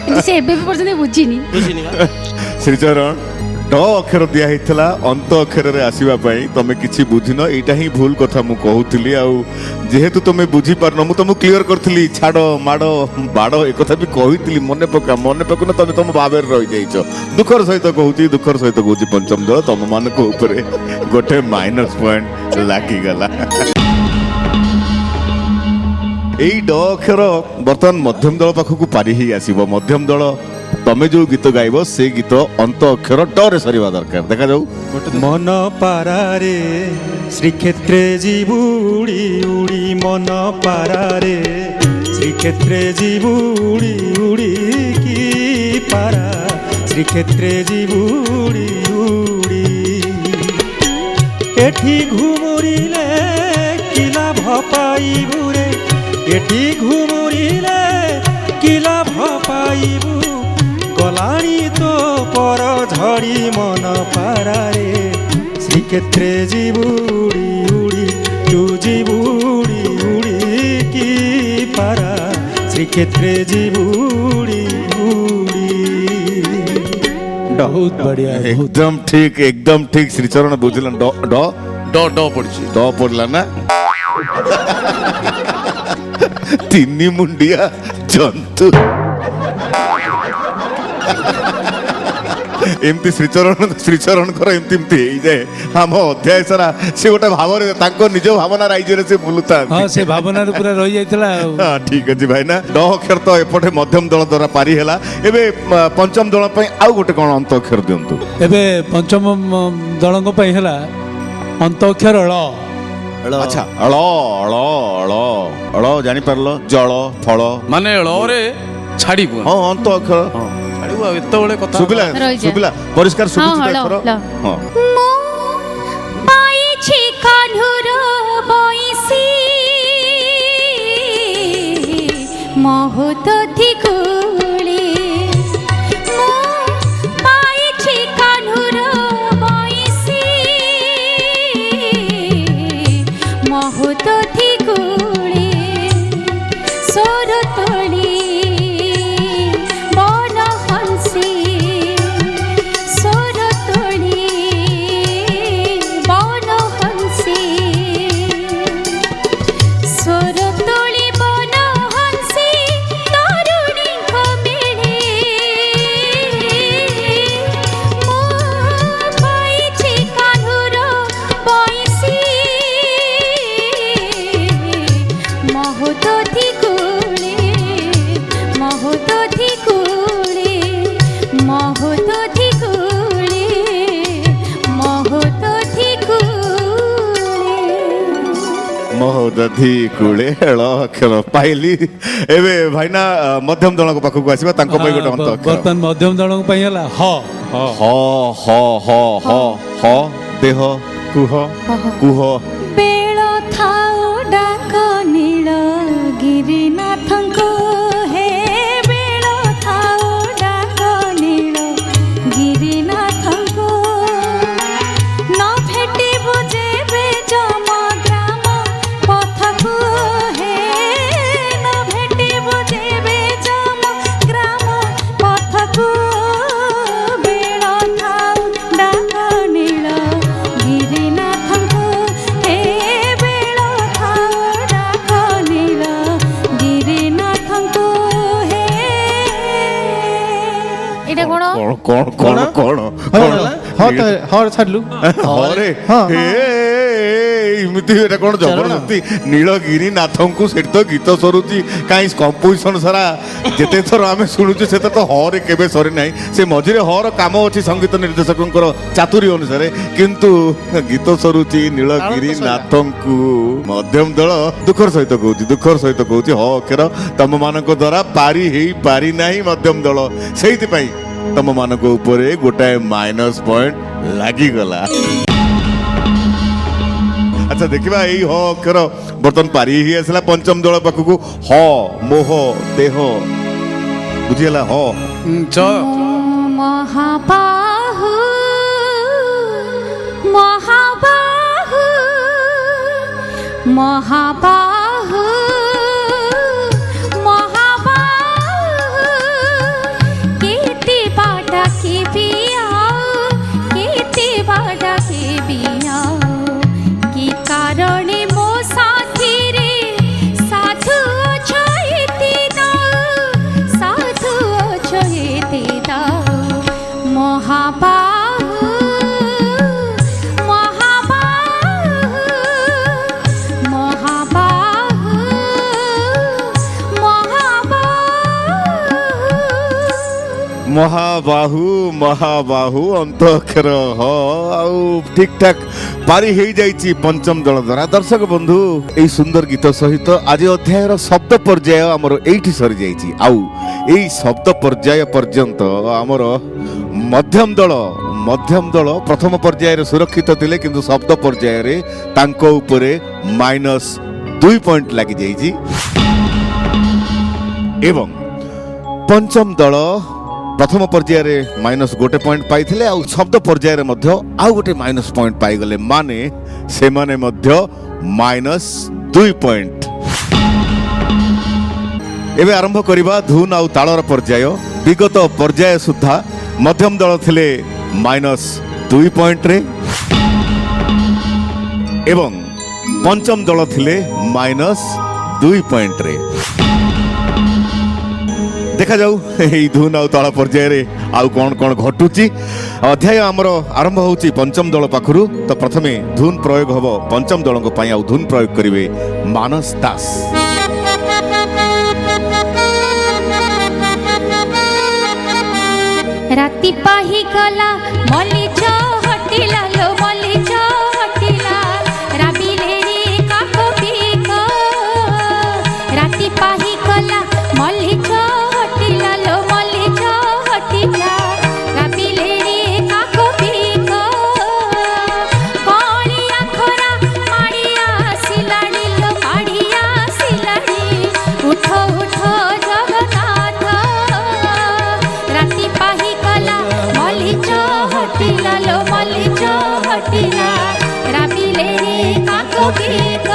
କିନ୍ତୁ ସେ ଏବେ ବି ପର୍ଯ୍ୟନ୍ତ ବୁଝିନି ବୁଝିନି ବା। ଶ୍ରୀଚରଣ ଟ ଅକ୍ଷର ଦିଆ ହେଇଥିଲା ଅନ୍ତ ଅକ୍ଷରରେ ଆସିବା ପାଇଁ ତମେ କିଛି ବୁଝିନ ଏଇଟା ହିଁ ଭୁଲ କଥା ମୁଁ କହୁଥିଲି ଆଉ ଯେହେତୁ ତମେ ବୁଝିପାରୁନ ମୁଁ ତମକୁ କ୍ଲିୟର କରିଥିଲି ଛାଡ ମାଡ ବାଡ ଏକଥା ବି କହିଥିଲି ମନେ ପକାଉନ ତମେ ତମ ଭାବରେ ରହିଯାଇଛ ଦୁଃଖର ସହିତ କହୁଛି ପଞ୍ଚମ ଦଳ ତମ ମାନଙ୍କ ଉପରେ ଗୋଟେ ମାଇନସ ପଏଣ୍ଟ ଲାଗିଗଲା ଏଇ ଡ ଅକ୍ଷର ବର୍ତ୍ତମାନ ମଧ୍ୟମ ଦଳ ପାଖକୁ ପାରି ହେଇ ଆସିବ ମଧ୍ୟମ ଦଳ ତମେ ଯୋଉ ଗୀତ ଗାଇବ ସେ ଗୀତ ଅନ୍ତ ଅକ୍ଷର ଡରେ ସରିବା ଦରକାର। ଦେଖାଯାଉ। মন পারারে শ্রীক্ষেত্রে জীবুড়ি উড়ি মন পারারে শ্রীক্ষেত্রে জীবুড়ি উড়ি কি পারা শ্রীক্ষেত্রে জীবুড়ি উড়ি এঠি ঘুমুরিলে কি লাভ পাইবু রে এঠি ঘুমুরিলে কি লাভ পাইবু গলাণী তো পর ঝড়ি মন পারারে শ্রীক্ষেত্রে জীবুড়ি উড়ি তু জীবুড়ি উড়ি কি পারা শ্রীক্ষেত্রে জীবুড়ি উড়ি ବହୁତ ବଢିଆ ବହୁତ एकदम ठीक श्रीचरण बुझिल ड ड ଡ ଡ ପଡିଛି ड पड़ला ना ତିନି ମୁଣ୍ଡିଆ ଜନ୍ତୁ ଏମିତି ଶ୍ରୀଚରଣଙ୍କର ଏମିତି ହେଇଯାଏ ଆମ ଅଧ୍ୟାୟ ସାରା ସେ ଗୋଟେ ଭାବରେ ତାଙ୍କ ନିଜ ଭାବନା ରାଇଜରେ ସେ ବୁଲୁଥାନ୍ତି। ହଁ ସେ ଭାବନାରେ ପୁରା ରହିଯାଇଥିଲା ଆଉ। ହଁ ଠିକ ଅଛି ଭାଇନା। ଡ ଅକ୍ଷର ତ ଏପଟେ ମଧ୍ୟମ ଦଳ ଦ୍ୱାରା ପାରି ହେଲା। ଏବେ ପଞ୍ଚମ ଦଳ ପାଇଁ ଆଉ ଗୋଟେ କଣ ଅନ୍ତ ଅକ୍ଷର ଦିଅନ୍ତୁ। ଏବେ ପଞ୍ଚମ ଦଳଙ୍କ ପାଇଁ ହେଲା ଅନ୍ତ ଅକ୍ଷର ଳ। ଆଚ୍ଛା ଳ ଳ ଳ ଳ ଜାଣିପାରିଲ ଜଳ ଫଳ ମାନେ ଳରେ ଛାଡ଼ିବୁ ହଁ ଅନ୍ତ ଅକ୍ଷର ଛାଡ଼ିବୁ ଆଉ ଏତେବେଳେ କଥା ଶୁଭିଲା ରହିଯା। ଶୁଭିଲା ପରିଷ୍କାର ଶୁଭୁଛି ହଁ, ତ ଳ, ଏଥର? ଳ। ହଁ ମୁଁ ପାଇଛି କାହ୍ନୁର ବଇସି ମହୋଦଧି କୁଳି ମୁଁ ପାଇଛି କାହ୍ନୁର ବଇସି ମହୋଦଧି କୁଳି ସ୍ୱର ତୋଳି ବନ ହଂସୀ ସ୍ୱର ତୋଳି ବନ ହଂସୀ ସ୍ୱର ତୋଳି ବନ ହଂସୀ ତରୁଣୀଙ୍କ ମିଳେ ମୁଁ ପାଇଛି କାହ୍ନୁର ବଇସି ମହୋଦଧି କୁଳେ ମହୋଦଧି କୁଳେ ମହୋଦଧି କୁଳେ ମହୋଦଧି କୁଳେ ମହୋଦଧି କୂଳେ ଳ ଅକ୍ଷର ପାଇଲି। ଏବେ ଭାଇନା ମଧ୍ୟମ ଦଳଙ୍କ ପାଖକୁ ଆସିବା ତାଙ୍କ ପାଇଁ ଗୋଟେ ଅନ୍ତ ଅକ୍ଷର। ବର୍ତ୍ତମାନ ମଧ୍ୟମ ଦଳଙ୍କ ପାଇଁ ହେଲା ହ। ହ ହ ହ ହ ହ ଦେହ କୁହ କୁହ ବେଳ ଥାଉ ଡାକ ନୀଳଗିରିନାଥଙ୍କୁ ହେ ବେଳ ଥାଉ ଡାକ ନୀଳଗିରିନାଥଙ୍କୁ ନ ଭେଟିବୁ ଯେବେ ଯମ ଗ୍ରାମ ପଥକୁ ହେ ନ ଭେଟିବୁ ଯେବେ ଯମ ଗ୍ରାମ ପଥକୁ ବେଳ ଥାଉ ଡାକ ନୀଳଗିରିନାଥଙ୍କୁ ହେ ବେଳ ଥାଉ ଡାକ ନୀଳଗିରିନାଥଙ୍କୁ ହେ ଏଇଟା କଣ କଣ କଣ କଣ କଣ ହଁ ଛାଡିଲୁ ହରେ ଏମିତି ଏଟା କଣ ଜବରଦସ୍ତି ନୀଳଗିରି ନାଥଙ୍କୁ ସେଠି ତ ଗୀତ ସରୁଛି କାହିଁ କମ୍ପୋଜିସନ ସାରା ଯେତେ ଥର ଆମେ ଶୁଣୁଛୁ ସେତେ ତ ହରେ କେବେ ସରି ନାହିଁ। ସେ ମଝିରେ ହର କାମ ଅଛି ସଙ୍ଗୀତ ନିର୍ଦ୍ଦେଶକଙ୍କର ଚାତୁରୀ ଅନୁସାରେ କିନ୍ତୁ ଗୀତ ସରୁଛି ନୀଳଗିରି ନାଥଙ୍କୁ। ମଧ୍ୟମ ଦଳ ଦୁଃଖର ସହିତ କହୁଛି ହ ଅକ୍ଷର ତମ ମାନଙ୍କ ଦ୍ୱାରା ପାରି ହେଇ ପାରି ନାହିଁ ମଧ୍ୟମ ଦଳ। ସେଇଥିପାଇଁ ତମ ମାନଙ୍କ ଉପରେ ଗୋଟାଏ ମାଇନସ ପଏଣ୍ଟ ଲାଗିଗଲା। আচ্ছা দেখিবা এই হ অক্ষর বর্তমান পারি হয়ে আসলা পঞ্চম দল পাখকু হ মোহ দেহ বুঝিলা হ চ মহাবাহু মহাবাহু মহাবাহু মহাবাহু কেতে বাটা কে বিয়াও কেতে বাটা কে বিয়াও কি কারণে মো সাথী রে সাধু অছইতে দাও সাধু অছইতে দাও মহাবাহু মহাবাহু মহাবাহু মহাবাহু ମହାବାହୁ ଅନ୍ତଃକ୍ଷର ଆଉ ଠିକ ଠାକ ପାରି ହେଇଯାଇଛି ପଞ୍ଚମ ଦଳ ଦ୍ୱାରା। ଦର୍ଶକ ବନ୍ଧୁ ଏଇ ସୁନ୍ଦର ଗୀତ ସହିତ ଆଜି ଅଧ୍ୟାୟର ଶବ୍ଦ ପର୍ଯ୍ୟାୟ ଆମର ଏଇଠି ସରିଯାଇଛି। ଆଉ ଏଇ ଶବ୍ଦ ପର୍ଯ୍ୟାୟ ପର୍ଯ୍ୟନ୍ତ ଆମର ମଧ୍ୟମ ଦଳ ପ୍ରଥମ ପର୍ଯ୍ୟାୟରେ ସୁରକ୍ଷିତ ଥିଲେ, କିନ୍ତୁ ଶବ୍ଦ ପର୍ଯ୍ୟାୟରେ ତାଙ୍କ ଉପରେ -2 ପଏଣ୍ଟ ଲାଗିଯାଇଛି ଏବଂ ପଞ୍ଚମ ଦଳ ପ୍ରଥମ ପର୍ଯ୍ୟାୟରେ -1 ପଏଣ୍ଟ ପାଇଥିଲେ ଆଉ ଶବ୍ଦ ପର୍ଯ୍ୟାୟରେ ମଧ୍ୟ ଆଉ ଗୋଟେ -ପଏଣ୍ଟ ପାଇଗଲେ, ମାନେ ସେମାନେ ମଧ୍ୟ -2 ପଏଣ୍ଟ। ଏବେ ଆରମ୍ଭ କରିବା ଧୁନ ଆଉ ତାଳର ପର୍ଯ୍ୟାୟ। ବିଗତ ପର୍ଯ୍ୟାୟ ସୁଦ୍ଧା ମଧ୍ୟମ ଦଳ ଥିଲେ -2 ପଏଣ୍ଟରେ ଏବଂ ପଞ୍ଚମ ଦଳ ଥିଲେ -2 ପଏଣ୍ଟରେ। ଦେଖାଯାଉ এই ধুন ଆଉ ତାଳ ପର୍ଯ୍ୟାୟରେ ଆଉ କ'ଣ କ'ଣ ଘଟୁଛି। ଅଧ୍ୟାୟ ଆମର ଆରମ୍ଭ ହେଉଛି ପଞ୍ଚମ ଦଳ ପାଖରୁ। ତ ପ୍ରଥମେ ଧୁନ ପ୍ରୟୋଗ ହେବ ପଞ୍ଚମ ଦଳଙ୍କ ପାଇଁ, ଆଉ ଧୁନ ପ୍ରୟୋଗ କରିବେ ମାନସ ଦାସ। ରାତି ପାହି ଗଲା ମଲିଚ ହଟିଲା ଲୋ ମଲିଚ ହଟିଲା ରାବିଲେ ରେ କାକ ପିକ ରାତି ପାହି ଗଲା ମଲିଚ ହଟିଲା ଲୋ ମଲିଚ ହଟିଲା ରାବିଲେ ରେ କାକ ପିକ କଣିଆ ଖରା ମାଡ଼ିଆ ଆସିଲାଣି ଲୋ ମାଡ଼ିଆ ଆସିଲାଣି ଉଠ ଉଠ ଜଗନ୍ନାଥ ରାତି ପାହି ଗଲା ମଲିଚ ହଟିଲା ଲୋ ମଲିଚ ହଟିଲା ରାବିଲେ ରେ କାକ ପିକ।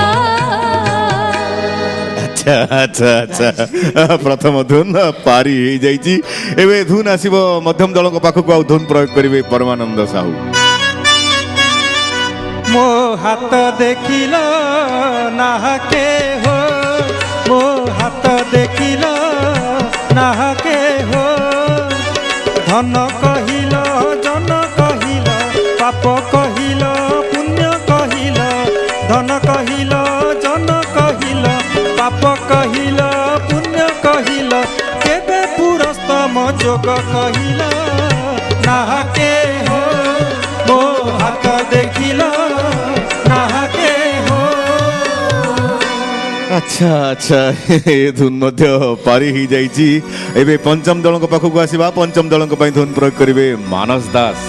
ଆଚ୍ଛା ପ୍ରଥମ ଧୁନ ପାରି ହେଇଯାଇଛି। ଏବେ ଧୁନ ଆସିବ ମଧ୍ୟମ ଦଳଙ୍କ ପାଖକୁ, ଆଉ ଧୁନ ପ୍ରୟୋଗ କରିବେ ପରମାନନ୍ଦ ସାହୁ। ମୋ ହାତ ଦେଖିଲ ନାହକେ ହୋ ମୋ ହାତ ଦେଖିଲ ନାହକେ ହୋ ଧନ କହିଲ ଜନ କହିଲ ପାପ କହିଲ ପୁଣ୍ୟ କହିଲ ଧନ କହିଲ ଜନ କହିଲ ପାପ କହିଲ ପୁଣ୍ୟ କହିଲ କେବେ ପୁରସ୍ତମ ଯୋଗ କହିଲ ନାହକେ ହୋ ମୋ ହାତ ଦେଖିଲ ନାହକେ ହୋ। ଆଚ୍ଛା ଏ ଧୁନ ମଧ୍ୟ ପାରି ହେଇଯାଇଛି। ଏବେ ପଞ୍ଚମ ଦଳଙ୍କ ପାଖକୁ ଆସିବା। ପଞ୍ଚମ ଦଳଙ୍କ ପାଇଁ ଧୁନ ପ୍ରୟୋଗ କରିବେ ମାନସ ଦାସ।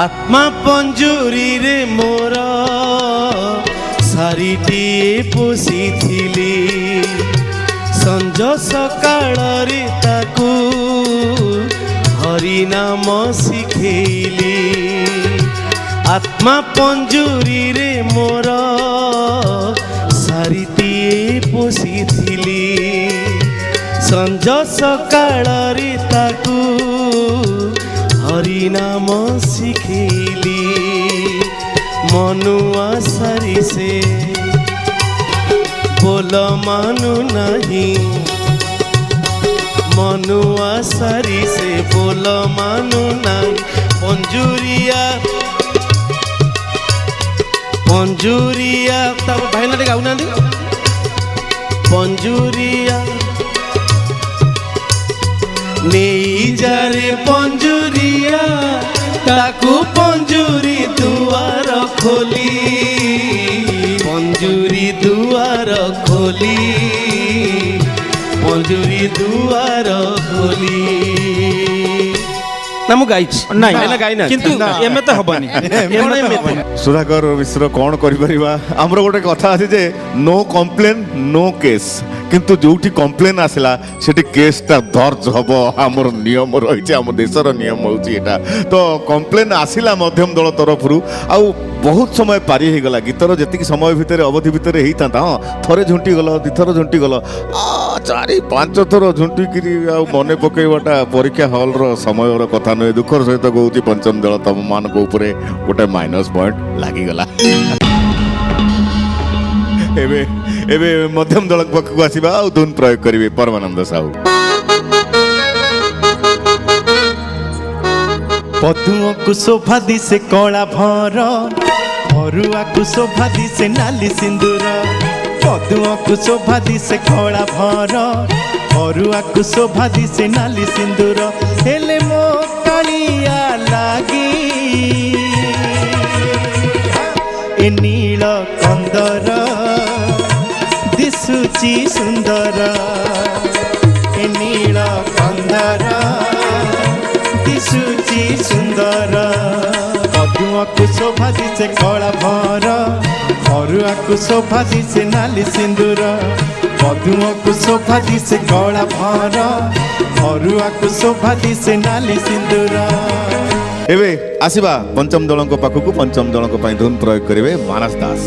ଆତ୍ମା ପଞ୍ଜୁରୀରେ ମୋର ସାରିଟିଏ ପୋଷିଥିଲି ସଞ୍ଜ ସକାଳରେ ତାକୁ ହରିନାମ ଶିଖେଇଲି। ଆତ୍ମା ପଞ୍ଜୁରୀରେ ମୋର ସାରିଟିଏ ପୋଷିଥିଲି ସଞ୍ଜ ସକାଳରେ ତାକୁ ହରିନାମ ଶିଖେଇଲି। ମନୁଆ ସାରି ସେ ବୋଲ ମାନୁ ନାହିଁ ମନୁଆ ସାରି ସେ ବୋଲ ମାନୁ ନାହିଁ ପଞ୍ଜୁରିଆ ତା ଭାଇନା ଟିକେ ଗାଉନାହାନ୍ତି ପଞ୍ଜୁରିଆ ନେଇଯାରେ ପଞ୍ଜୁରିଆ ତାକୁ ପଞ୍ଜୁରୀ ଦୁଆର ଖୋଲି ପଞ୍ଜୁରୀ ଦୁଆର ଖୋଲି ପଞ୍ଜୁରୀ ଦୁଆର ଖୋଲି। ନା ମୁଁ ଗାଇଛି ନାଇଁ ଗାଇନା କିନ୍ତୁ ଏମିତି ହବନି ସୁଧାକର ମିଶ୍ର କ'ଣ କରିପାରିବା। ଆମର ଗୋଟେ କଥା ଅଛି ଯେ ନୋ କମ୍ପ୍ଲେନ୍ ନୋ କେସ୍, କିନ୍ତୁ ଯୋଉଠି କମ୍ପ୍ଲେନ୍ ଆସିଲା ସେଠି କେସ୍ଟା ଦର୍ଜ ହବ। ଆମର ନିୟମ ରହିଛି, ଆମ ଦେଶର ନିୟମ ହେଉଛି ଏଇଟା। ତ କମ୍ପ୍ଲେନ୍ ଆସିଲା ମଧ୍ୟମ ଦଳ ତରଫରୁ, ଆଉ ବହୁତ ସମୟ ପାରି ହେଇଗଲା। ଗୀତର ଯେତିକି ସମୟ ଭିତରେ ଅବଧି ଭିତରେ ହେଇଥାନ୍ତା, ହଁ ଥରେ ଝୁଣ୍ଟିଗଲ ଦୁଇଥର ଝୁଣ୍ଟିଗଲ, 4-5 ଥର ଝୁଣ୍ଟିକିରି ଆଉ ମନେ ପକେଇବାଟା ପରୀକ୍ଷା ହଲ୍ର ସମୟର କଥା ନୁହେଁ। ଦୁଃଖର ସହିତ କହୁଛି ପଞ୍ଚମ ଦଳ ତମମାନଙ୍କ ଉପରେ ଗୋଟେ -ପଏଣ୍ଟ ଲାଗିଗଲା। ଏବେ ଏବେ ମଧ୍ୟମ ଦଳ ପାଖକୁ ଆସିବା, ଆଉ ଧୁନ ପ୍ରୟୋଗ କରିବେ ପରମାନନ୍ଦ ସାହୁ। ପଦୁଅକୁ ଶୋଭା ଦିଶେ କଳା ଭର ଅରୁଆକୁ ଶୋଭା ଦିଶେ ନାଲି ସିନ୍ଦୁର ପଦୁଆକୁ ଶୋଭା ଦିଶେ କଳା ଭର ଅରୁଆକୁ ଶୋଭା ଦିଶେ ନାଲି ସିନ୍ଦୁର ହେଲେ ମୋ କାଳିଆ ଲାଗି ଏ ନୀଳ କନ୍ଦର ଦିଶୁଚି ସୁନ୍ଦର ଏ ନୀଳ କନ୍ଦର ଦିଶୁଚି ସୁନ୍ଦର ପଦୁଆକୁ ଶୋଭା ଦିଶେ କଳା ଭର ଅରୁଆକୁ ଶୋଭା ଦିଶେ ନାଲି ସିନ୍ଦୁର ପଦୁଆକୁ ଶୋଭା ଦିଶେ କଳା ଭର ଅରୁଆକୁ ଶୋଭା ଦିଶେ ନାଲି ସିନ୍ଦୁର। ଏବେ ଆସିବା ପଞ୍ଚମ ଦଳଙ୍କ ପାଖକୁ। ପଞ୍ଚମ ଦଳଙ୍କ ପାଇଁ ଧୁନ୍ ପ୍ରୟୋଗ କରିବେ ମାନସ ଦାସ।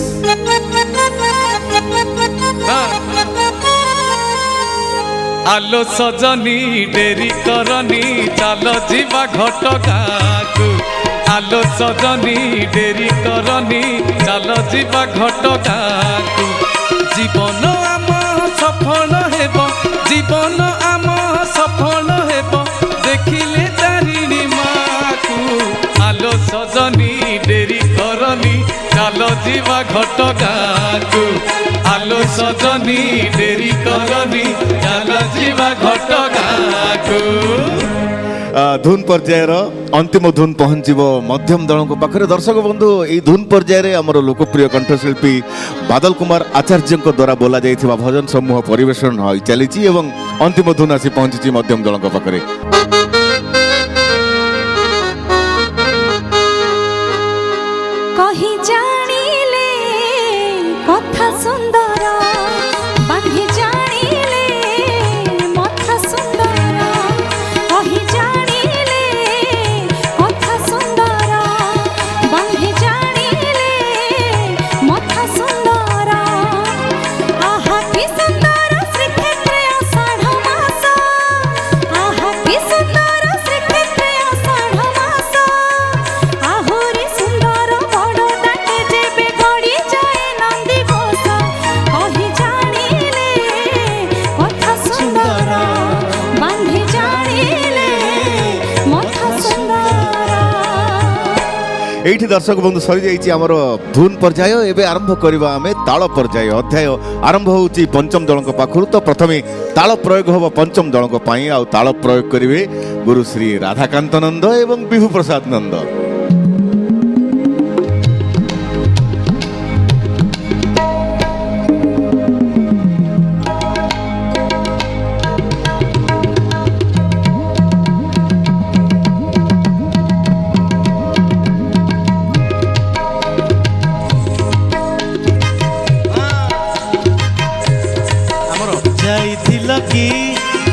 আলো সজনী ডেরি করনি চাল যা ঘটগাঁকু আলো সজনী ডেরি করনি চাল যা ঘটগাঁকু জীবন আম সফল হেব জীবন আম সফল হেব দেখিলে তারিণী মাকু আলো সজনী ডেরি করনি চাল যা ঘটগাঁকু আলো সজনী ডেরি করনি চাল যা ঘটগাঁকু। ধুন পর্যায়ের অন্তিম ধুন পৌঁছব মধ্যম দলଙ୍କ পাখে। দর্শক বন্ধু এই ধুন পর্যায়ে আমার লোকপ্রিয় কণ্ঠশিল্পী বাদল কুমার আচার্যଙ୍କ দ্বারা बोला যাইଥିବା ভজন সমূহ পরিবেশন হই চালিছি এবং অন্তিম ধুন আসি পৌঁছিছি মধ্যম দলଙ୍କ পাখে। কহি জানিলে কথা সুন্দর বাঁধি জানিলে মথা সুন্দর কহি জানিলে কথা সুন্দর বাঁধি জানিলে মথা সুন্দর আহা কি সুন্দর শ্রীক্ষেত্রে আষাঢ় মাস আহা কি সুন্দর শ্রীক্ষেত্রে আষাঢ় মাস আহুরি সুন্দর বড় দাঁতে যেবে গড়ি যায় নন্দী ঘোষ কহি জানিলে কথা সুন্দর বাঁধি জানিলে মথা সুন্দর। এইটি দর্শক বন্ধু সরি যাইছি আমার ধুন পর্যায়। এবে আরম্ভ করিবা আমি তাল পর্যায়। অধ্যায় আরম্ভ হচ্ছে পঞ্চম দলଙ୍କ পাখରୁ। তো প্রথমে তাল প্রয়োগ হব পঞ্চম দলଙ୍କ ପାଇଁ। ଆଉ তাল প্রয়োগ করিবে গুরু শ্রী রাধাকান্ত নন্দ এবং বিভু প্রসাদ নন্দ।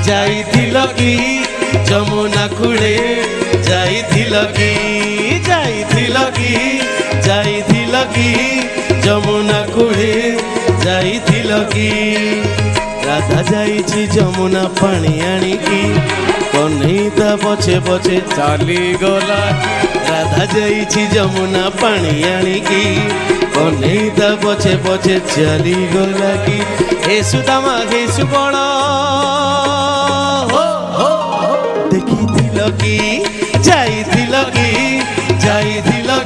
ଯାଇଥିଲ କି ଯମୁନା କୂଳେ ଯାଇଥିଲ କି ଯାଇଥିଲ କି ଯମୁନା କୂଳେ ଯାଇଥିଲ କି ରାଧା ଯାଇଛି ଯମୁନା ପାଣି ଆଣିକି କହ୍ନେଇ ତା ପଛେ ପଛେ ଚାଲିଗଲା ରାଧା ଯାଇଛି ଯମୁନା ପାଣି ଆଣିକି କହ୍ନେଇ ତା ପଛେ ପଛେ ଚାଲିଗଲା କି ଏ ସୁଦାମା ହେ ସୁବଳ ଦେଖିଥିଲ କି ଯାଇଥିଲ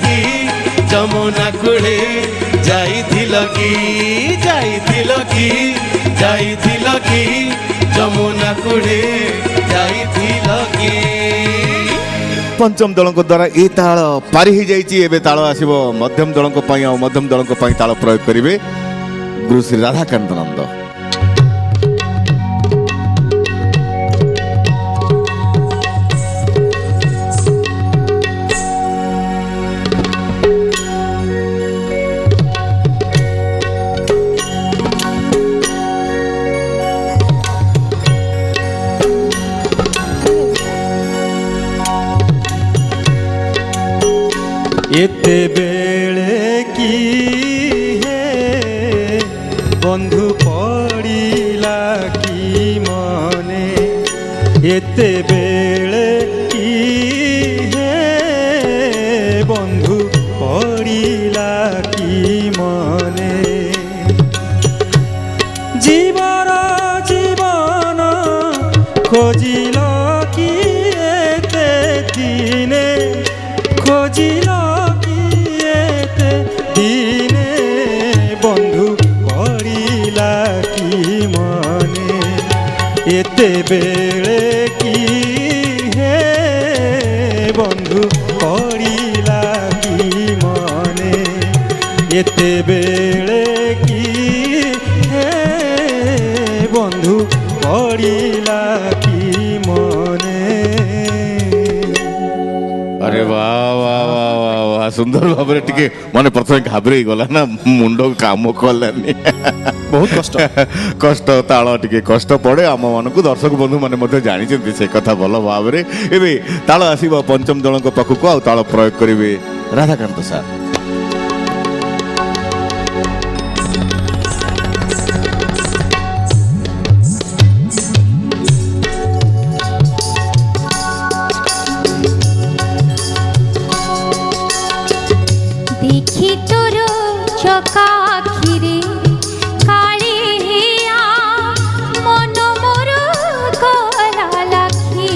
କି ଯମୁନା କୂଳେ ଯାଇଥିଲ କି ଯମୁନା କୂଳେ ଯାଇଥିଲ କି। পঞ্চম দলଙ୍କ দ্বারা এই তাল পারি হয়ে যাইছি। এবে তাল আসিব মধ্যম দলଙ୍କ ପାଇଁ। ଆଉ মধ্যম দলଙ୍କ ପାଇଁ তাল প্রয়োগ করিবে গুরু শ্রী রাধাকান্ত নন্দ। এতে বেড়ে কি হে বন্ধু পড়িলা কি মনে এতে বেড়ে কি হে বন্ধু পড়িলা কি মনে জীবন জীবন খোঁজিল কি এতে দিনে খোঁজিল দিনে বন্ধু পড়িল ପଡ଼ିଲା କି ମନେ ଏତେବେଳେ କି ହେ ବନ୍ଧୁ ପଡ଼ିଲା କି ମନେ। अरे वाह वाह वाह वाह वाह सुंदर भाव टिके माने प्रथम घाबरे गला ना मुंड काम कलानी ବହୁତ କଷ୍ଟ। कष्ट ताल टिके कष्ट पड़े आम मान दर्शक बंधु मैंने जानी से कथा भल भाव में एवं ताल आसब पंचम जन पाखक आ ताल प्रयोग करेंगे राधाकांत सार। দেখি তোর চকাখিরে কালিয়া মন মোর গলা লাখি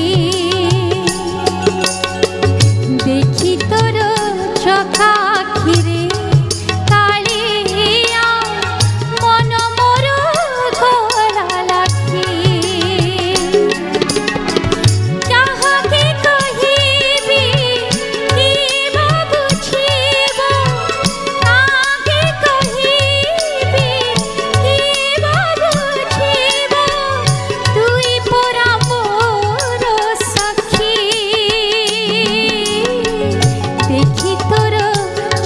দেখি তোর চকাখিরে কালিয়া মন মোর গলা লাখি কাহাকে কহিবি কি বুঝিব কাহাকে কহিবি কি বুঝিব তুই পরা মোর সখী দেখি তোর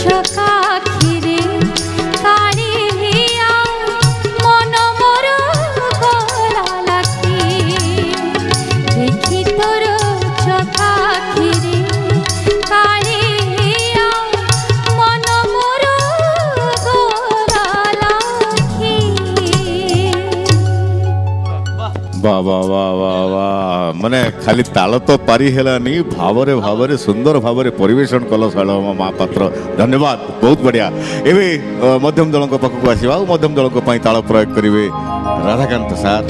চকাখিরে কালিয়া মন মোর গলা লাখি দেখি তোর চকাখিরে কালিয়া মন মোর গলা লাখি। वाह वाह वाह वाह वाह माने खाली ताल तो पारी हेलानी भावरे भावरे सुंदर भावरे परिवेशन कल शाल महापात्र धन्यवाद बहुत बढ़िया। एवं मध्यम दल पाखक आसवा मध्यम दल ताल प्रयोग करेंगे राधाकांत सार।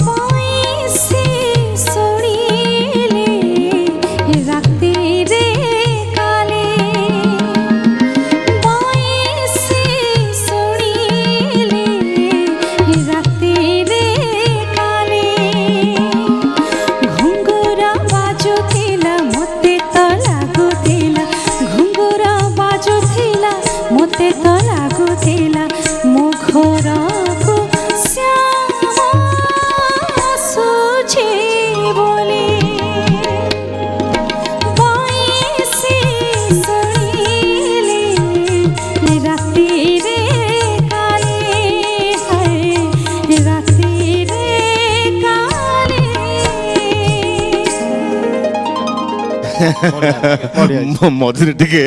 বয়সে শুনিলে রাত্রিরে কালে বয়সে শুনিলে রাত্রিরে কালে ঘুঙ্গুরা বাজুଥିଲା মতে তো লাগুଥିଲା ঘুঙ্গুরা বাজুଥିଲା মতে তো লাগুଥିଲା ମୋ ଘରକୁ ଶ୍ୟାମ ଆସୁଛି ବୋଲି ବୟସେ ଶୁଣିଲେ ରାତିରେ କାଳେ ହାୟ ରାତିରେ କାଳେ मझे टिके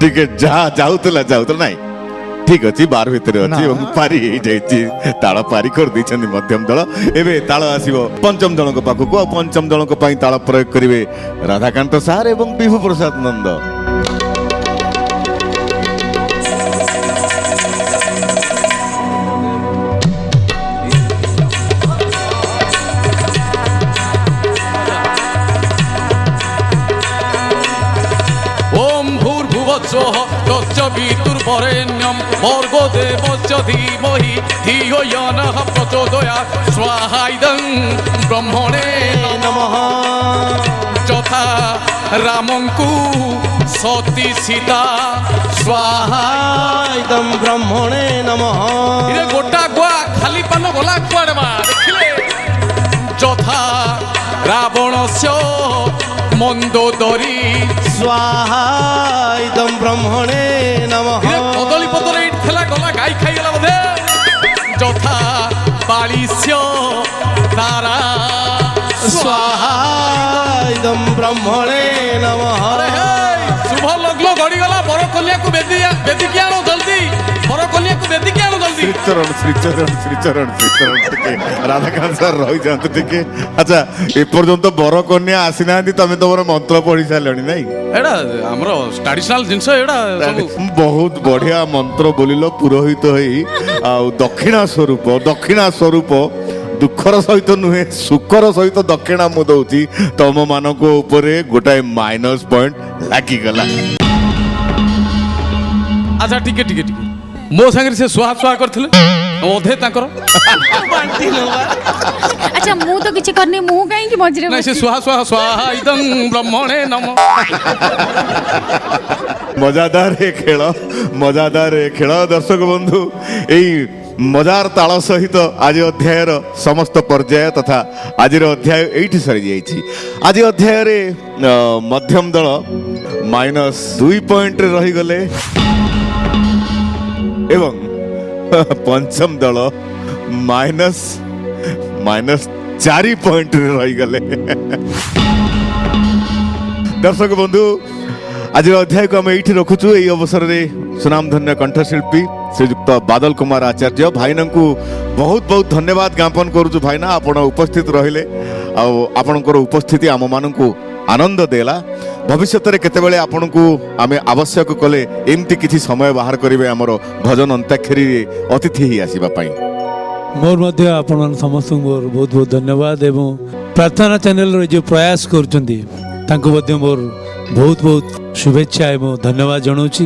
टिके जा जाऊला जाऊला नाई ठीक अच्छी बार भितर अच्छी पारी ताल पारी कर देछन मध्यम दल एबे ताल आसीबो पंचम दल पाखक आ पंचम दल ताल प्रयोग करेंगे राधाकांत सार एवं विभु प्रसाद नंद। ओम भूर्भुवस्सुः तत्सवितुर्वरेण्यं भर्गो देवस्य धीमहि धियो यो नः प्रचोदयात् स्वाहा इदं ब्रह्मणे नमः। যথা রামঙ্কু সতী সীতা স্বাহা ইদম ব্রহ্মণে নমঃ। ইরে গোটা গোয়া খালি পান গলা কুয়াড়ে মা দেখিলে যথা রাবণস্য মন্দোদরী স্বাহা ইদম ব্রহ্মণে নমঃ। ইরে কদলী পতরে ইট থেলা গলা গাই খাইগলা বোধে যথা বালিস্য তারা স্বাহা ইদম ব্রহ্মণে নমঃ। আরে হে শুভ লগ্ন গড়িগলা বড় কন্যাকু বেদিকি আনো জলদি বড় কন্যাকু বেদিকি আনো জলদি। श्रीचरण श्रीचरण श्रीचरण श्रीचरण टिके राधाकांत सर रही जाते टिके अच्छा एपर्यंत बर कन्या आसी ना तमें तुम मंत्र पढ़ी सारे नाई एड़ा हमर ट्रेडिशनल जिंस एड़ा सब बहुत बढ़िया मंत्र बोलिल पुरोहित होई आ दक्षिणा स्वरूप ଦୁଃଖର ସହିତ ନୁହେଁ ସୁଖର ସହିତ ଦକ୍ଷିଣା ମୁଁ ଦଉଛି ତମ ମାନଙ୍କ ଉପରେ ଗୋଟାଏ ମାଇନସ ପଏଣ୍ଟ ଲାଗିଗଲା। ଆଚ୍ଛା ଟିକେ ଟିକେ ଟିକେ ମୋ ସାଙ୍ଗରେ ସେ ସୁହା ସୁହା କରିଥିଲେ ଅଧେ ତାଙ୍କର ଆଚ୍ଛା ମୁଁ ତ କିଛି କରିନି ମୁଁ କାହିଁକି ମଝିରେ ନାଇଁ ସେ ବସିବି? ସୁହା ସୁହା ସ୍ୱାହା ଇଦଂ ବ୍ରହ୍ମଣେ ନମ। ମଜାଦାର ଏ ଖେଳ ଦର୍ଶକ ବନ୍ଧୁ ଏଇ ମଜାର ତାଳ ସହିତ ଆଜି ଅଧ୍ୟାୟର ସମସ୍ତ ପର୍ଯ୍ୟାୟ ତଥା ଆଜିର ଅଧ୍ୟାୟ ଏଇଠି ସରିଯାଇଛି। ଆଜି ଅଧ୍ୟାୟରେ ମଧ୍ୟମ ଦଳ -2 ପଏଣ୍ଟରେ ରହିଗଲେ ଏବଂ ପଞ୍ଚମ ଦଳ -4 ପଏଣ୍ଟରେ ରହିଗଲେ। ଦର୍ଶକ ବନ୍ଧୁ ଆଜିର ଅଧ୍ୟାୟକୁ ଆମେ ଏଇଠି ରଖୁଛୁ। ଏହି ଅବସରରେ ସୁନାମଧନ୍ୟ କଣ୍ଠଶିଳ୍ପୀ ଶ୍ରୀଯୁକ୍ତ ବାଦଲ କୁମାର ଆଚାର୍ଯ୍ୟ ଭାଇନାଙ୍କୁ ବହୁତ ବହୁତ ଧନ୍ୟବାଦ ଜ୍ଞାପନ କରୁଛୁ। ଭାଇନା ଆପଣ ଉପସ୍ଥିତ ରହିଲେ ଆଉ ଆପଣଙ୍କର ଉପସ୍ଥିତି ଆମମାନଙ୍କୁ ଆନନ୍ଦ ଦେଲା। ଭବିଷ୍ୟତରେ କେତେବେଳେ ଆପଣଙ୍କୁ ଆମେ ଆବଶ୍ୟକ କଲେ ଏମିତି କିଛି ସମୟ ବାହାର କରିବେ ଆମର ଭଜନ ଅନ୍ତାକ୍ଷରୀରେ ଅତିଥି ହେଇ ଆସିବା ପାଇଁ। ମୋର ମଧ୍ୟ ଆପଣ ସମସ୍ତଙ୍କୁ ମୋର ବହୁତ ବହୁତ ଧନ୍ୟବାଦ ଏବଂ ପ୍ରାର୍ଥନା ଚ୍ୟାନେଲର ଯେଉଁ ପ୍ରୟାସ କରୁଛନ୍ତି ତାଙ୍କୁ ମଧ୍ୟ ମୋର ବହୁତ ବହୁତ शुभेच्छा ଏବଂ ଧନ୍ୟବାଦ ଜଣାଉଛି।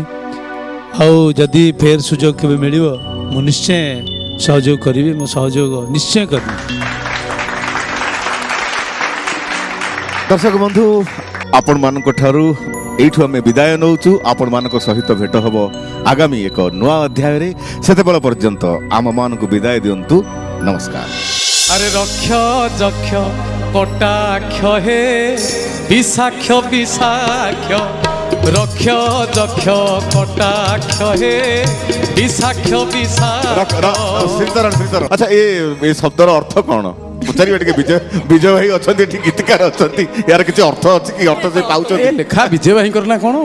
ଆଉ ଯଦି ଫେର ସୁଯୋଗ କେବେ ମିଳିବ ମୁଁ ନିଶ୍ଚୟ ସହଯୋଗ କରିବି, ମୁଁ ସହଯୋଗ ନିଶ୍ଚୟ କରିବି। ଦର୍ଶକ ବନ୍ଧୁ ଆପଣମାନଙ୍କ ଠାରୁ ଏଇଠୁ ଆମେ ବିଦାୟ ନେଉଛୁ। ଆପଣମାନଙ୍କ ସହିତ ଭେଟ ହେବ ଆଗାମୀ ଏକ ନୂଆ ଅଧ୍ୟାୟରେ। ସେତେବେଳେ ପର୍ଯ୍ୟନ୍ତ ଆମମାନଙ୍କୁ ବିଦାୟ ଦିଅନ୍ତୁ। ନମସ୍କାର। আরে রক্ষ যক্ষ কটাক্ষ হে বিষাক্ষ বিষাক্ষ রক্ষ যক্ষ কটাক্ষ হে বিষাক্ষ বিষাক্ষ। ଆଚ୍ଛା ଏ ଶବ୍ଦର ଅର୍ଥ କ'ଣ ପଚାରିବେ ଟିକେ? ବିଜୟ ଭାଇ ଅଛନ୍ତି ଏଠି, ଗୀତିକାର ଅଛନ୍ତି, ଏହାର କିଛି ଅର୍ଥ ଅଛି କି? ଅର୍ଥ ସେ ଏ ପାଉଛନ୍ତି? ଲେଖା ବିଜୟ ଭାଇଙ୍କର ନା କ'ଣ?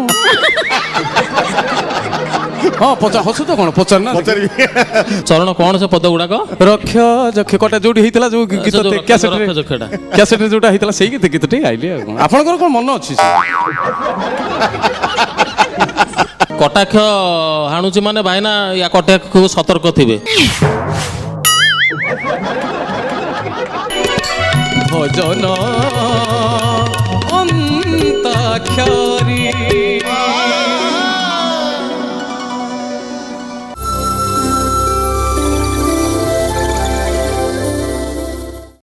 ହଁ ହସୁ ତ କ'ଣ ପଚାର ନା ପଚାରିବି। ଚରଣ କ'ଣ ସେ ପଦ ଗୁଡାକ? ରକ୍ଷ ଯକ୍ଷ କଟା ଯୋଉଠି ହେଇଥିଲା ଯୋଉ ଗୀତ ରକ୍ଷଟା କ୍ୟାସେଟରେ ଯୋଉଟା ହେଇଥିଲା ସେଇ ଗୀତଟି ଗାଇଲି ଆଉ କ'ଣ। ଆପଣଙ୍କର କ'ଣ ମନ ଅଛି? କଟାକ୍ଷ ହାଣୁଛି ମାନେ ଭାଇନା ୟା କଟାକ୍ଷକୁ ସତର୍କ ଥିବେ। ଭଜନ ଅନ୍ତାକ୍ଷରୀ